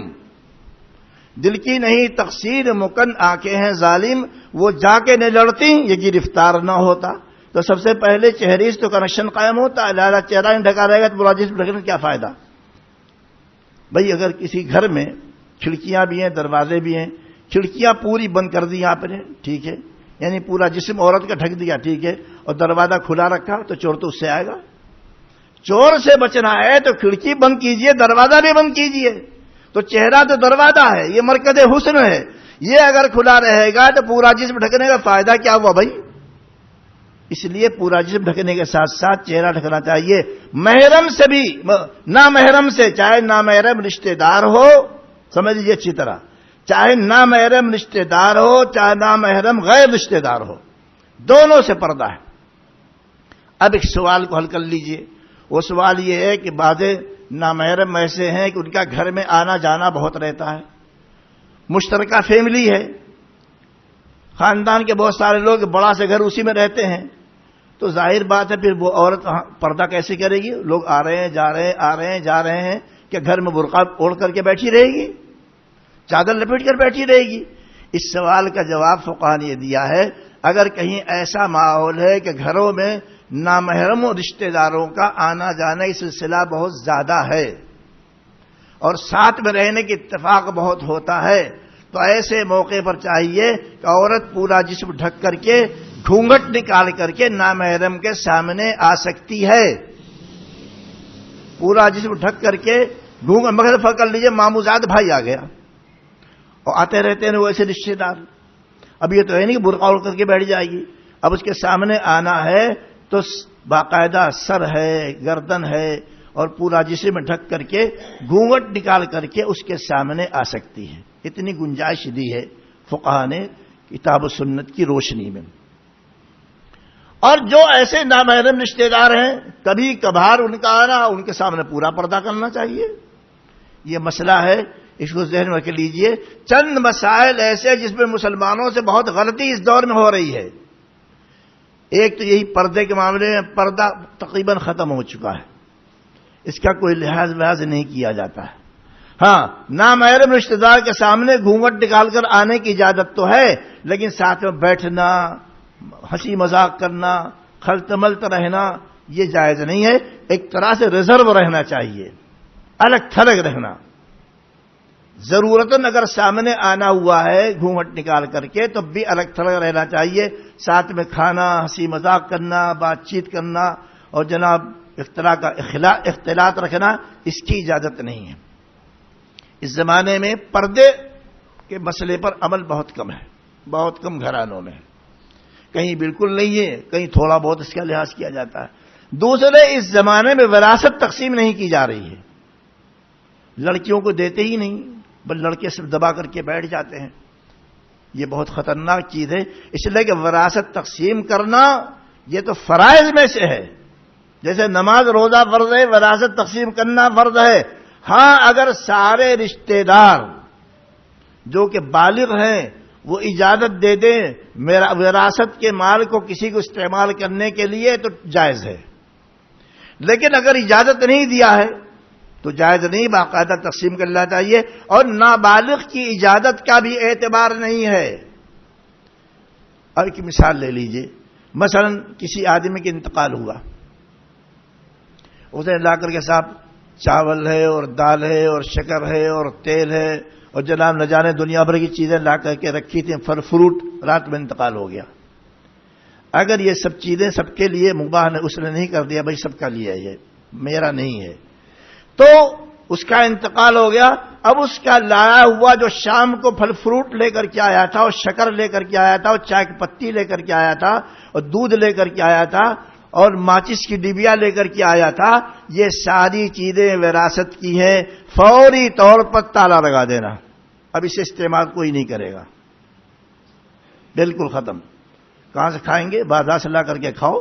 دل کی نہیں تقصیر مکند آنکھیں ہیں ظالم. وہ جا کے نہ لڑتی یہ گرفتار نہ ہوتا. تو سب سے پہلے چہرے سے تو کنیکشن قائم ہوتا ہے. لہذا چہرہ نہیں ڈھکا رہے گا تو پورا جسم ڈھکنے کیا فائدہ؟ بھائی اگر کسی گھر میں کھڑکیاں بھی ہیں، دروازے بھی ہیں، کھڑکیاں پوری بند کر دی آپ نے، ٹھیک ہے، یعنی پورا جسم عورت کا ڈھک دیا، ٹھیک ہے، اور دروازہ کھلا رکھا تو چور تو اس سے آئے گا. چور سے بچنا ہے تو کھڑکی بند کیجئے، دروازہ بھی بند کیجئے. تو چہرہ تو دروازہ ہے، یہ مرکز حسن ہے. یہ اگر کھلا رہے گا تو پورا جسم ڈھکنے کا فائدہ کیا ہوا بھائی؟ اس لیے پورا جسم ڈھکنے کے ساتھ ساتھ چہرہ ڈھکنا چاہیے. محرم سے بھی، نامحرم سے، چاہے نامحرم رشتہ دار ہو، سمجھ لیجیے اچھی طرح، چاہے نامحرم رشتہ دار ہو چاہے نامحرم غیر رشتہ دار ہو، دونوں سے پردہ ہے. اب ایک سوال کو حل کر لیجئے. وہ سوال یہ ہے کہ بعض نامحرم ایسے ہیں کہ ان کا گھر میں آنا جانا بہت رہتا ہے، مشترکہ فیملی ہے، خاندان کے بہت سارے لوگ، بڑا سے گھر اسی میں رہتے ہیں. تو ظاہر بات ہے پھر وہ عورت پردہ کیسے کرے گی؟ لوگ آ رہے ہیں جا رہے ہیں، آ رہے ہیں جا رہے ہیں، کہ گھر میں برقع اوڑھ کر کے بیٹھی رہے گی، چادر لپیٹ کر بیٹھی رہے گی؟ اس سوال کا جواب فقہاء نے دیا ہے اگر کہیں ایسا ماحول ہے کہ گھروں میں نامحرم رشتہ داروں کا آنا جانا یہ سلسلہ بہت زیادہ ہے اور ساتھ میں رہنے کی اتفاق بہت ہوتا ہے، تو ایسے موقع پر چاہیے کہ عورت پورا جسم ڈھک کر کے گھونگھٹ نکال کر کے نامحرم کے سامنے آ سکتی ہے، پورا جسم ڈھک کر کے گھونگھٹ. مگر فکر لیجئے ماموزاد بھائی آ گیا اور آتے رہتے ہیں وہ ایسے رشتے دار. اب یہ تو ہے نہیں کہ برقع اوڑھ کر کے بیٹھ جائے گی، اب اس کے سامنے آنا ہے تو باقاعدہ سر ہے، گردن ہے اور پورا جسم ڈھک کر کے گھونگھٹ نکال کر کے اس کے سامنے آ سکتی ہے. اتنی گنجائش دی ہے فقہا نے کتاب و سنت کی روشنی میں. اور جو ایسے نامحرم رشتے دار ہیں کبھی کبھار ان کا آنا، ان کے سامنے پورا پردہ کرنا چاہیے. یہ مسئلہ ہے، اس کو ذہن میں رکھ لیجئے. چند مسائل ایسے جس میں مسلمانوں سے بہت غلطی اس دور میں ہو رہی ہے. ایک تو یہی پردے کے معاملے میں پردہ تقریباً ختم ہو چکا ہے، اس کا کوئی لحاظ نہیں کیا جاتا ہے. ہاں، نامحرم رشتہ دار کے سامنے گھونگھٹ نکال کر آنے کی اجازت تو ہے، لیکن ساتھ میں بیٹھنا، ہنسی مذاق کرنا، خلط ملط رہنا یہ جائز نہیں ہے. ایک طرح سے ریزرو رہنا چاہیے، الگ تھلگ رہنا. ضرورتاً اگر سامنے آنا ہوا ہے گھونگھٹ نکال کر کے تو بھی الگ تھلگ رہنا چاہیے. ساتھ میں کھانا، ہنسی مذاق کرنا، بات چیت کرنا اور جناب اس طرح کا اختلاط رکھنا اس کی اجازت نہیں ہے. اس زمانے میں پردے کے مسئلے پر عمل بہت کم ہے، بہت کم گھرانوں میں، کہیں بالکل نہیں ہے، کہیں تھوڑا بہت اس کا لحاظ کیا جاتا ہے. دوسرے، اس زمانے میں وراثت تقسیم نہیں کی جا رہی ہے، لڑکیوں کو دیتے ہی نہیں، بل لڑکے صرف دبا کر کے بیٹھ جاتے ہیں. یہ بہت خطرناک چیز ہے. اس لیے کہ وراثت تقسیم کرنا یہ تو فرائض میں سے ہے. جیسے نماز روزہ فرض ہے، وراثت تقسیم کرنا فرض ہے. ہاں، اگر سارے رشتہ دار جو کہ بالغ ہیں وہ اجازت دے دیں میرا وراثت کے مال کو کسی کو استعمال کرنے کے لیے تو جائز ہے. لیکن اگر اجازت نہیں دیا ہے تو جائز نہیں، باقاعدہ تقسیم کرنا چاہیے. اور نابالغ کی اجازت کا بھی اعتبار نہیں ہے. اور ایک مثال لے لیجئے، مثلا کسی آدمی کا انتقال ہوا، اسے لا کر کے صاحب چاول ہے اور دال ہے اور شکر ہے اور تیل ہے اور جناب نہ جانے دنیا بھر کی چیزیں لا کر کے رکھی تھیں، پھل فروٹ، رات میں انتقال ہو گیا. اگر یہ سب چیزیں سب کے لیے مباح نے اس نے نہیں کر دیا، بھائی سب کا لیا ہے، یہ میرا نہیں ہے، تو اس کا انتقال ہو گیا. اب اس کا لایا ہوا جو شام کو پھل فروٹ لے کر کے آیا تھا اور شکر لے کر کے آیا تھا اور چائے کی پتی لے کر کے آیا تھا اور دودھ لے کر کے آیا تھا اور ماچس کی ڈبیا لے کر کے آیا تھا، یہ ساری چیزیں وراثت کی ہیں. فوری طور پر تالا لگا دینا، اب اسے استعمال کوئی نہیں کرے گا، بالکل ختم. کہاں سے کھائیں گے؟ بازار سے لا کر کے کھاؤ،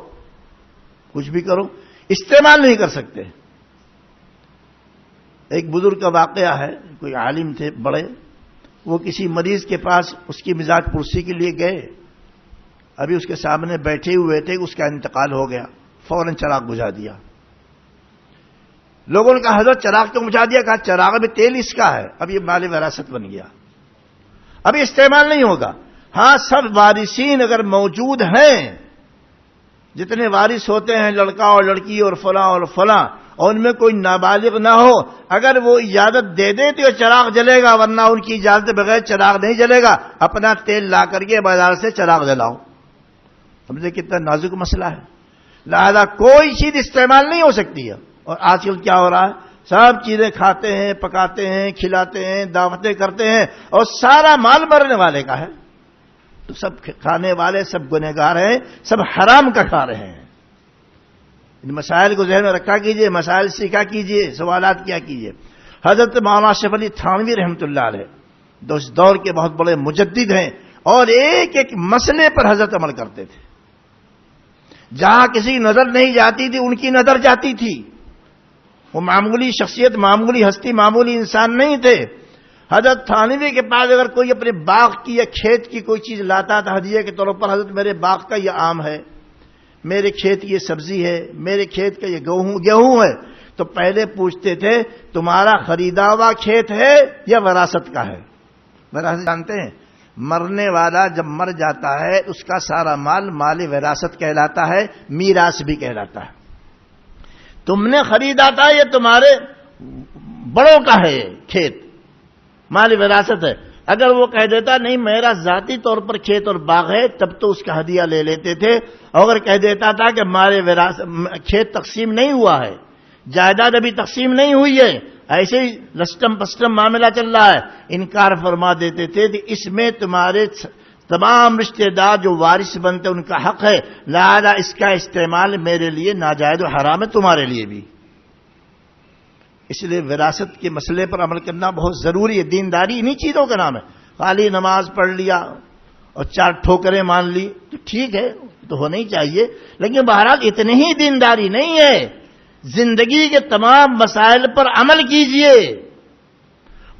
کچھ بھی کرو، استعمال نہیں کر سکتے. ایک بزرگ کا واقعہ ہے، کوئی عالم تھے بڑے، وہ کسی مریض کے پاس اس کی مزاج پرسی کے لیے گئے. ابھی اس کے سامنے بیٹھے ہوئے تھے، اس کا انتقال ہو گیا، فوراً چراغ بجھا دیا. لوگوں نے کہا حضرت چراغ کیوں بجھا دیا؟ کہا چراغ میں تیل اس کا ہے، اب یہ مال وراثت بن گیا، اب یہ استعمال نہیں ہوگا. ہاں، سب وارثین اگر موجود ہیں، جتنے وارث ہوتے ہیں لڑکا اور لڑکی اور فلاں اور ان میں کوئی نابالغ نہ ہو، اگر وہ اجازت دے دیں تو یہ چراغ جلے گا، ورنہ ان کی اجازت بغیر چراغ نہیں جلے گا. اپنا تیل لا کر کے بازار سے چراغ جلاؤ. سمجھے کتنا نازک مسئلہ ہے. لہذا کوئی چیز استعمال نہیں ہو سکتی ہے. اور آج کل کیا ہو رہا ہے؟ سب چیزیں کھاتے ہیں، پکاتے ہیں، کھلاتے ہیں، دعوتیں کرتے ہیں اور سارا مال مرنے والے کا ہے. تو سب کھانے والے سب گنہگار ہیں، سب حرام کا کھا رہے ہیں. ان مسائل کو ذہن میں رکھا کیجئے، مسائل سیکھا کیجئے، سوالات کیا کیجئے. حضرت مولانا اشرف علی تھانوی رحمۃ اللہ علیہ اس دور کے بہت بڑے مجدد ہیں اور ایک ایک مسئلے پر حضرت عمل کرتے تھے. جہاں کسی کی نظر نہیں جاتی تھی ان کی نظر جاتی تھی. وہ معمولی شخصیت، معمولی ہستی، معمولی انسان نہیں تھے. حضرت تھانوی کے پاس اگر کوئی اپنے باغ کی یا کھیت کی کوئی چیز لاتا تھا ہدیے کے طور پر، حضرت میرے باغ کا یہ آم ہے، میرے کھیت کی یہ سبزی ہے، میرے کھیت کا یہ گیہوں ہے، تو پہلے پوچھتے تھے تمہارا خریدا ہوا کھیت ہے یا وراثت کا ہے؟ وراثت جانتے ہیں؟ مرنے والا جب مر جاتا ہے اس کا سارا مال مال وراثت کہلاتا ہے، میراث بھی کہلاتا ہے۔ تم نے خریدا تھا، یہ تمہارے بڑوں کا ہے کھیت، مال وراثت ہے۔ اگر وہ کہہ دیتا نہیں میرا ذاتی طور پر کھیت اور باغ ہے، تب تو اس کا ہدیہ لے لیتے تھے۔ اور اگر کہہ دیتا تھا کہ مال وراثت کھیت تقسیم نہیں ہوا ہے، جائیداد ابھی تقسیم نہیں ہوئی ہے، ایسے ہی لسٹم پسٹم معاملہ چل رہا ہے، انکار فرما دیتے تھے کہ اس میں تمہارے تمام رشتہ دار جو وارث بنتے ان کا حق ہے، لہذا اس کا استعمال میرے لیے ناجائز و حرام ہے، تمہارے لیے بھی۔ اس لیے وراثت کے مسئلے پر عمل کرنا بہت ضروری ہے۔ دینداری انہی چیزوں کا نام ہے۔ خالی نماز پڑھ لیا اور 4 ٹھوکریں مان لی تو ٹھیک ہے، تو ہونا ہی چاہیے، لیکن بہرحال اتنی ہی دینداری نہیں ہے۔ زندگی کے تمام مسائل پر عمل کیجئے،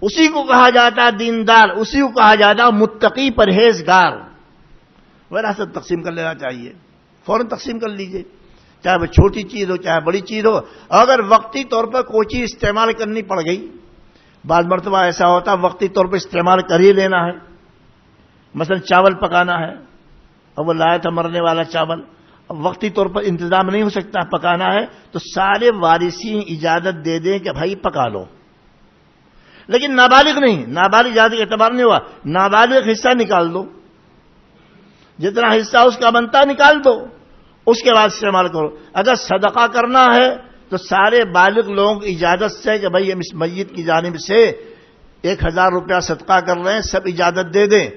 اسی کو کہا جاتا ہے دیندار، اسی کو کہا جاتا ہے متقی پرہیزگار۔ وراثت تقسیم کر لینا چاہیے، فوراً تقسیم کر لیجئے، چاہے وہ چھوٹی چیز ہو چاہے بڑی چیز ہو۔ اگر وقتی طور پر کوئی چیز استعمال کرنی پڑ گئی، بعض مرتبہ ایسا ہوتا وقتی طور پر استعمال کر ہی لینا ہے، مثلا چاول پکانا ہے، اور وہ لایا تھا مرنے والا چاول، اب وقتی طور پر انتظام نہیں ہو سکتا، پکانا ہے، تو سارے وارثین اجازت دے دیں کہ بھائی پکا لو، لیکن نابالغ نہیں، نابالغ اجازت کا اعتبار نہیں ہوا، نابالغ حصہ نکال دو، جتنا حصہ اس کا بنتا نکال دو، اس کے بعد استعمال کرو۔ اگر صدقہ کرنا ہے تو سارے بالغ لوگوں کی اجازت سے کہ بھائی ہم اس میت کی جانب سے 1000 روپیہ صدقہ کر رہے ہیں، سب اجازت دے دیں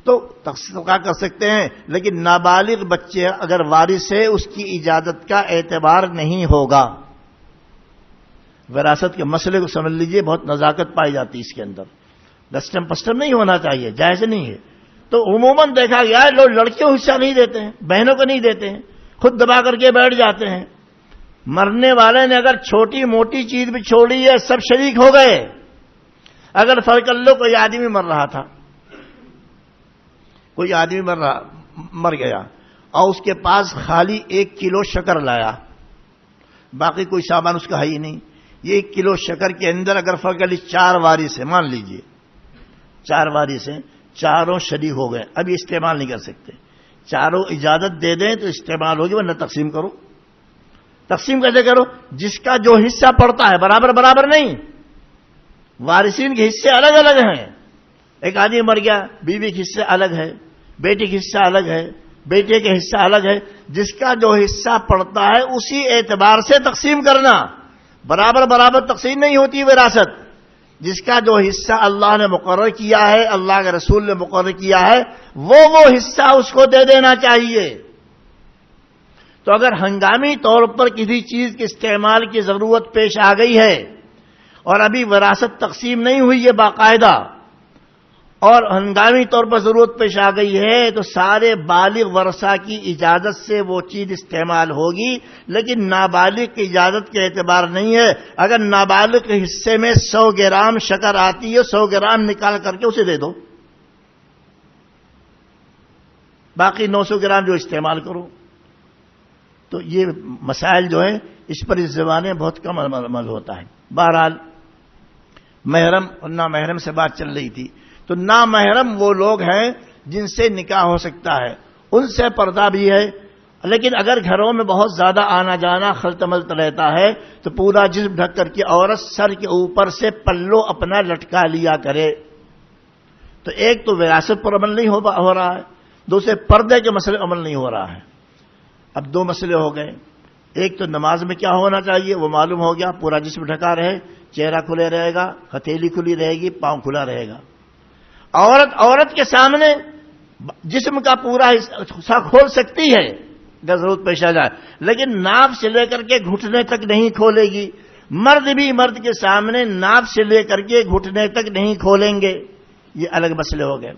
تو صدقہ کر سکتے ہیں، لیکن نابالغ بچے اگر وارث ہے اس کی اجازت کا اعتبار نہیں ہوگا۔ وراثت کے مسئلے کو سمجھ لیجئے، بہت نزاکت پائی جاتی ہے اس کے اندر، لسٹم پسٹم نہیں ہونا چاہیے، جائز نہیں ہے۔ تو عموماً دیکھا گیا ہے لوگ لڑکیوں حصہ نہیں دیتے ہیں، بہنوں کو نہیں دیتے ہیں، خود دبا کر کے بیٹھ جاتے ہیں۔ مرنے والے نے اگر چھوٹی موٹی چیز بھی چھوڑی ہے سب شریک ہو گئے۔ اگر فرض کر لو کوئی آدمی مر رہا تھا، کوئی آدمی مر گیا اور اس کے پاس خالی 1 کلو شکر لایا، باقی کوئی سامان اس کا ہے ہی نہیں، یہ 1 کلو شکر کے اندر اگر فرض کر لی 4 وارث ہیں، مان لیجئے 4 وارث ہیں، چاروں شریک ہو گئے، اب یہ استعمال نہیں کر سکتے، چاروں اجازت دے دیں تو استعمال ہوگی، ورنہ تقسیم کرو۔ تقسیم کیسے کرو؟ جس کا جو حصہ پڑتا ہے برابر برابر نہیں، وارثین کے حصے الگ الگ ہیں۔ ایک آدمی مر گیا، بیوی کے حصے الگ ہے، بیٹے کے حصہ الگ ہے، بیٹے کے حصہ الگ ہے، جس کا جو حصہ پڑتا ہے اسی اعتبار سے تقسیم کرنا، برابر برابر تقسیم نہیں ہوتی وراثت۔ جس کا جو حصہ اللہ نے مقرر کیا ہے، اللہ کے رسول نے مقرر کیا ہے، وہ حصہ اس کو دے دینا چاہیے۔ تو اگر ہنگامی طور پر کسی چیز کے استعمال کی ضرورت پیش آ گئی ہے اور ابھی وراثت تقسیم نہیں ہوئی ہے باقاعدہ، اور ہنگامی طور پر ضرورت پیش آ گئی ہے، تو سارے بالغ ورثہ کی اجازت سے وہ چیز استعمال ہوگی، لیکن نابالغ کی اجازت کے اعتبار نہیں ہے۔ اگر نابالغ کے حصے میں 100 گرام شکر آتی ہے، 100 گرام نکال کر کے اسے دے دو، باقی 900 گرام جو استعمال کرو۔ تو یہ مسائل جو ہیں اس پر اس زمانے میں بہت کم عمل ہوتا ہے۔ بہرحال محرم اور نامحرم سے بات چل رہی تھی، تو نامحرم وہ لوگ ہیں جن سے نکاح ہو سکتا ہے، ان سے پردہ بھی ہے، لیکن اگر گھروں میں بہت زیادہ آنا جانا خلط ملط رہتا ہے تو پورا جسم ڈھک کر کے عورت سر کے اوپر سے پلو اپنا لٹکا لیا کرے۔ تو ایک تو وراثت پر عمل نہیں ہو رہا ہے، دوسرے پردے کے مسئلے عمل نہیں ہو رہا ہے۔ اب 2 مسئلے ہو گئے، ایک تو نماز میں کیا ہونا چاہیے وہ معلوم ہو گیا، پورا جسم ڈھکا رہے، چہرہ کھلے رہے گا، ہتھیلی کھلی رہے گی، پاؤں کھلا رہے گا۔ عورت کے سامنے جسم کا پورا حصہ کھول سکتی ہے اگر ضرورت پیش آ جائے، لیکن ناف سے لے کر کے گھٹنے تک نہیں کھولے گی۔ مرد بھی مرد کے سامنے ناف سے لے کر کے گھٹنے تک نہیں کھولیں گے، یہ الگ مسئلے ہو گئے۔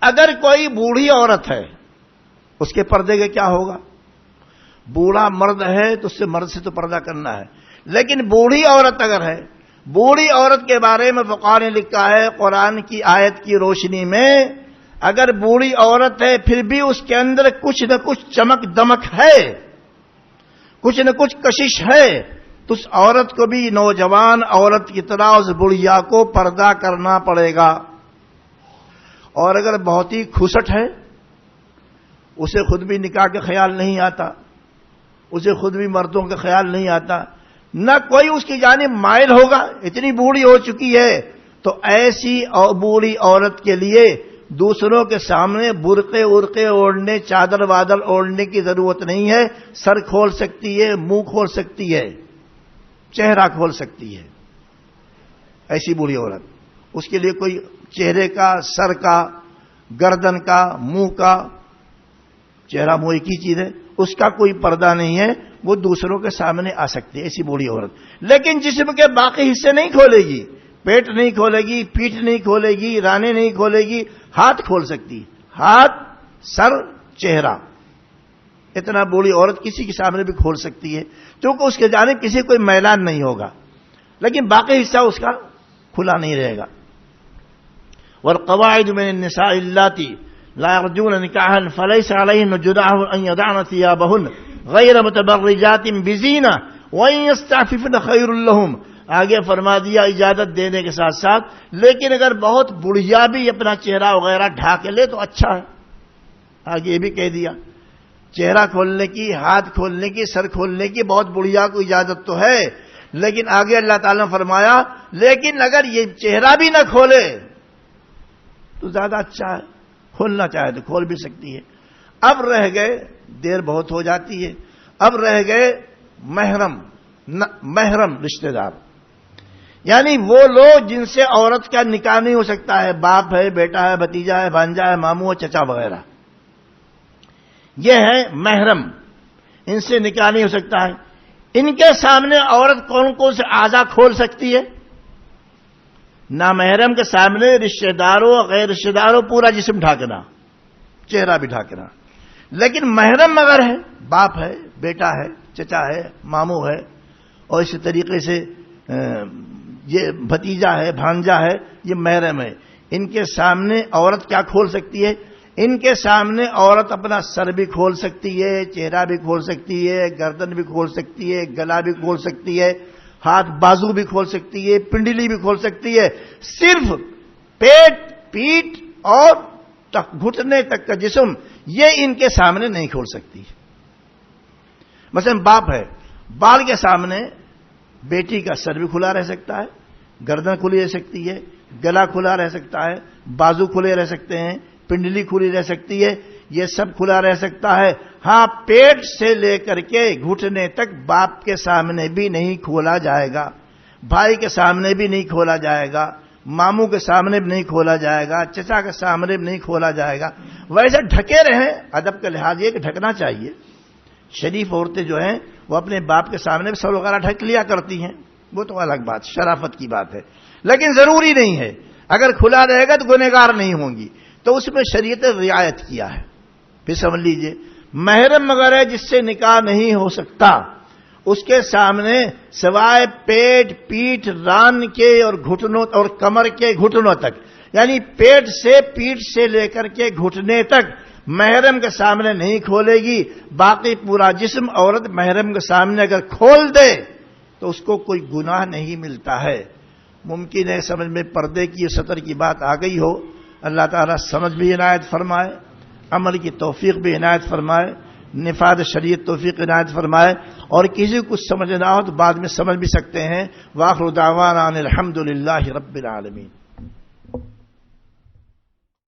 اگر کوئی بوڑھی عورت ہے اس کے پردے کا کیا ہوگا؟ بوڑھا مرد ہے تو اس سے مرد سے تو پردہ کرنا ہے، لیکن بوڑھی عورت اگر ہے، بوڑھی عورت کے بارے میں فقہاء نے لکھا ہے قرآن کی آیت کی روشنی میں، اگر بوڑھی عورت ہے پھر بھی اس کے اندر کچھ نہ کچھ چمک دمک ہے، کچھ نہ کچھ کشش ہے، تو اس عورت کو بھی نوجوان عورت کی طرح اس بڑھیا کو پردہ کرنا پڑے گا۔ اور اگر بہت ہی کھسٹ ہے، اسے خود بھی نکاح کا خیال نہیں آتا، اسے خود بھی مردوں کا خیال نہیں آتا، نہ کوئی اس کی جانب مائل ہوگا، اتنی بوڑھی ہو چکی ہے، تو ایسی بوڑھی عورت کے لیے دوسروں کے سامنے برقعے ارقے اوڑھنے، چادر وادر اوڑھنے کی ضرورت نہیں ہے. سر کھول سکتی ہے، منہ کھول سکتی ہے، چہرہ کھول سکتی ہے. ایسی بوڑھی عورت، اس کے لیے کوئی چہرے کا، سر کا، گردن کا، منہ کا، چہرہ منہ ایک ہی چیز ہے، اس کا کوئی پردہ نہیں ہے، وہ دوسروں کے سامنے آ سکتی ہے ایسی بوڑھی عورت. لیکن جسم کے باقی حصے نہیں کھولے گی، پیٹ نہیں کھولے گی، پیٹھ نہیں کھولے گی، رانے نہیں کھولے گی، ہاتھ کھول سکتی، ہاتھ، سر، چہرہ. اتنا بوڑھی عورت کسی کے سامنے بھی کھول سکتی ہے، کیونکہ اس کے جانب کسی کوئی میلان نہیں ہوگا، لیکن باقی حصہ اس کا کھلا نہیں رہے گا. والقواعد من النساء اللاتي لا يرجون نكاحا فليس عليهن جناح ان يضعن ثيابهن غير متبرجات بزينة وان يستعففن خير لهم. آگے فرما دیا اجازت دینے کے ساتھ ساتھ، لیکن اگر بہت بڑھیا بھی اپنا چہرہ وغیرہ ڈھانک لے تو اچھا ہے. آگے یہ بھی کہہ دیا چہرہ کھولنے کی، ہاتھ کھولنے کی، سر کھولنے کی بہت بڑھیا کو اجازت تو ہے، لیکن آگے اللہ تعالیٰ نے فرمایا لیکن اگر یہ چہرہ بھی نہ کھولے تو زیادہ اچھا ہے، کھولنا چاہے تو کھول بھی سکتی ہے. اب رہ گئے، دیر بہت ہو جاتی ہے، اب رہ گئے محرم رشتہ دار، یعنی وہ لوگ جن سے عورت کا نکاح نہیں ہو سکتا ہے، باپ ہے، بیٹا ہے، بھتیجا ہے، بھانجا ہے، ماموں ہے، چچا وغیرہ. یہ ہے محرم، ان سے نکاح نہیں ہو سکتا ہے. ان کے سامنے عورت کون کون سے اعضاء کھول سکتی ہے؟ نامحرم کے سامنے رشتہ داروں، غیر رشتہ داروں، پورا جسم ڈھانکنا، چہرہ بھی ڈھانکنا. لیکن محرم اگر ہے، باپ ہے، بیٹا ہے، چچا ہے، ماموں ہے، اور اسی طریقے سے یہ بھتیجا ہے، بھانجا ہے، یہ محرم ہے. ان کے سامنے عورت کیا کھول سکتی ہے؟ ان کے سامنے عورت اپنا سر بھی کھول سکتی ہے، چہرہ بھی کھول سکتی ہے، گردن بھی کھول سکتی ہے، گلا بھی کھول سکتی ہے، ہاتھ بازو بھی کھول سکتی ہے، پنڈلی بھی کھول سکتی ہے. صرف پیٹ، پیٹھ اور گھٹنے تک کا جسم یہ ان کے سامنے نہیں کھول سکتی. مثلا باپ ہے، بال کے سامنے بیٹی کا سر بھی کھلا رہ سکتا ہے، گردن کھلی رہ سکتی ہے، گلا کھلا رہ سکتا ہے، بازو کھلے رہ سکتے ہیں، پنڈلی کھلی رہ سکتی ہے، یہ سب کھلا رہ سکتا ہے. ہاں، پیٹ سے لے کر کے گھٹنے تک باپ کے سامنے بھی نہیں کھولا جائے گا، بھائی کے سامنے بھی نہیں کھولا جائے گا، ماموں کے سامنے بھی نہیں کھولا جائے گا، چچا کے سامنے بھی نہیں کھولا جائے گا. ویسے ڈھکے رہیں، ادب کا لحاظ یہ کہ ڈھکنا چاہیے. شریف عورتیں جو ہیں وہ اپنے باپ کے سامنے بھی سر وغیرہ ڈھک لیا کرتی ہیں، وہ تو الگ بات، شرافت کی بات ہے، لیکن ضروری نہیں ہے. اگر کھلا رہے گا تو گنہگار نہیں ہوں گی، تو اس میں شریعت رعایت کیا ہے. پھر سمجھ لیجئے محرم اگر ہے جس سے نکاح نہیں ہو سکتا، اس کے سامنے سوائے پیٹ، پیٹھ، ران کے اور گھٹنوں اور کمر کے گھٹنوں تک، یعنی پیٹ سے، پیٹھ سے لے کر کے گھٹنے تک محرم کے سامنے نہیں کھولے گی. باقی پورا جسم عورت محرم کے سامنے اگر کھول دے تو اس کو کوئی گناہ نہیں ملتا ہے. ممکن ہے سمجھ میں پردے کی سطر کی بات آ گئی ہو. اللہ تعالیٰ سمجھ بھی عنایت فرمائے، عمل کی توفیق بھی عنایت فرمائے، نفاذ شریعت توفیق عنایت فرمائے. اور کسی کو کچھ سمجھ نہ ہو تو بعد میں سمجھ بھی سکتے ہیں. وآخر دعوانا ان الحمد للہ رب العالمین.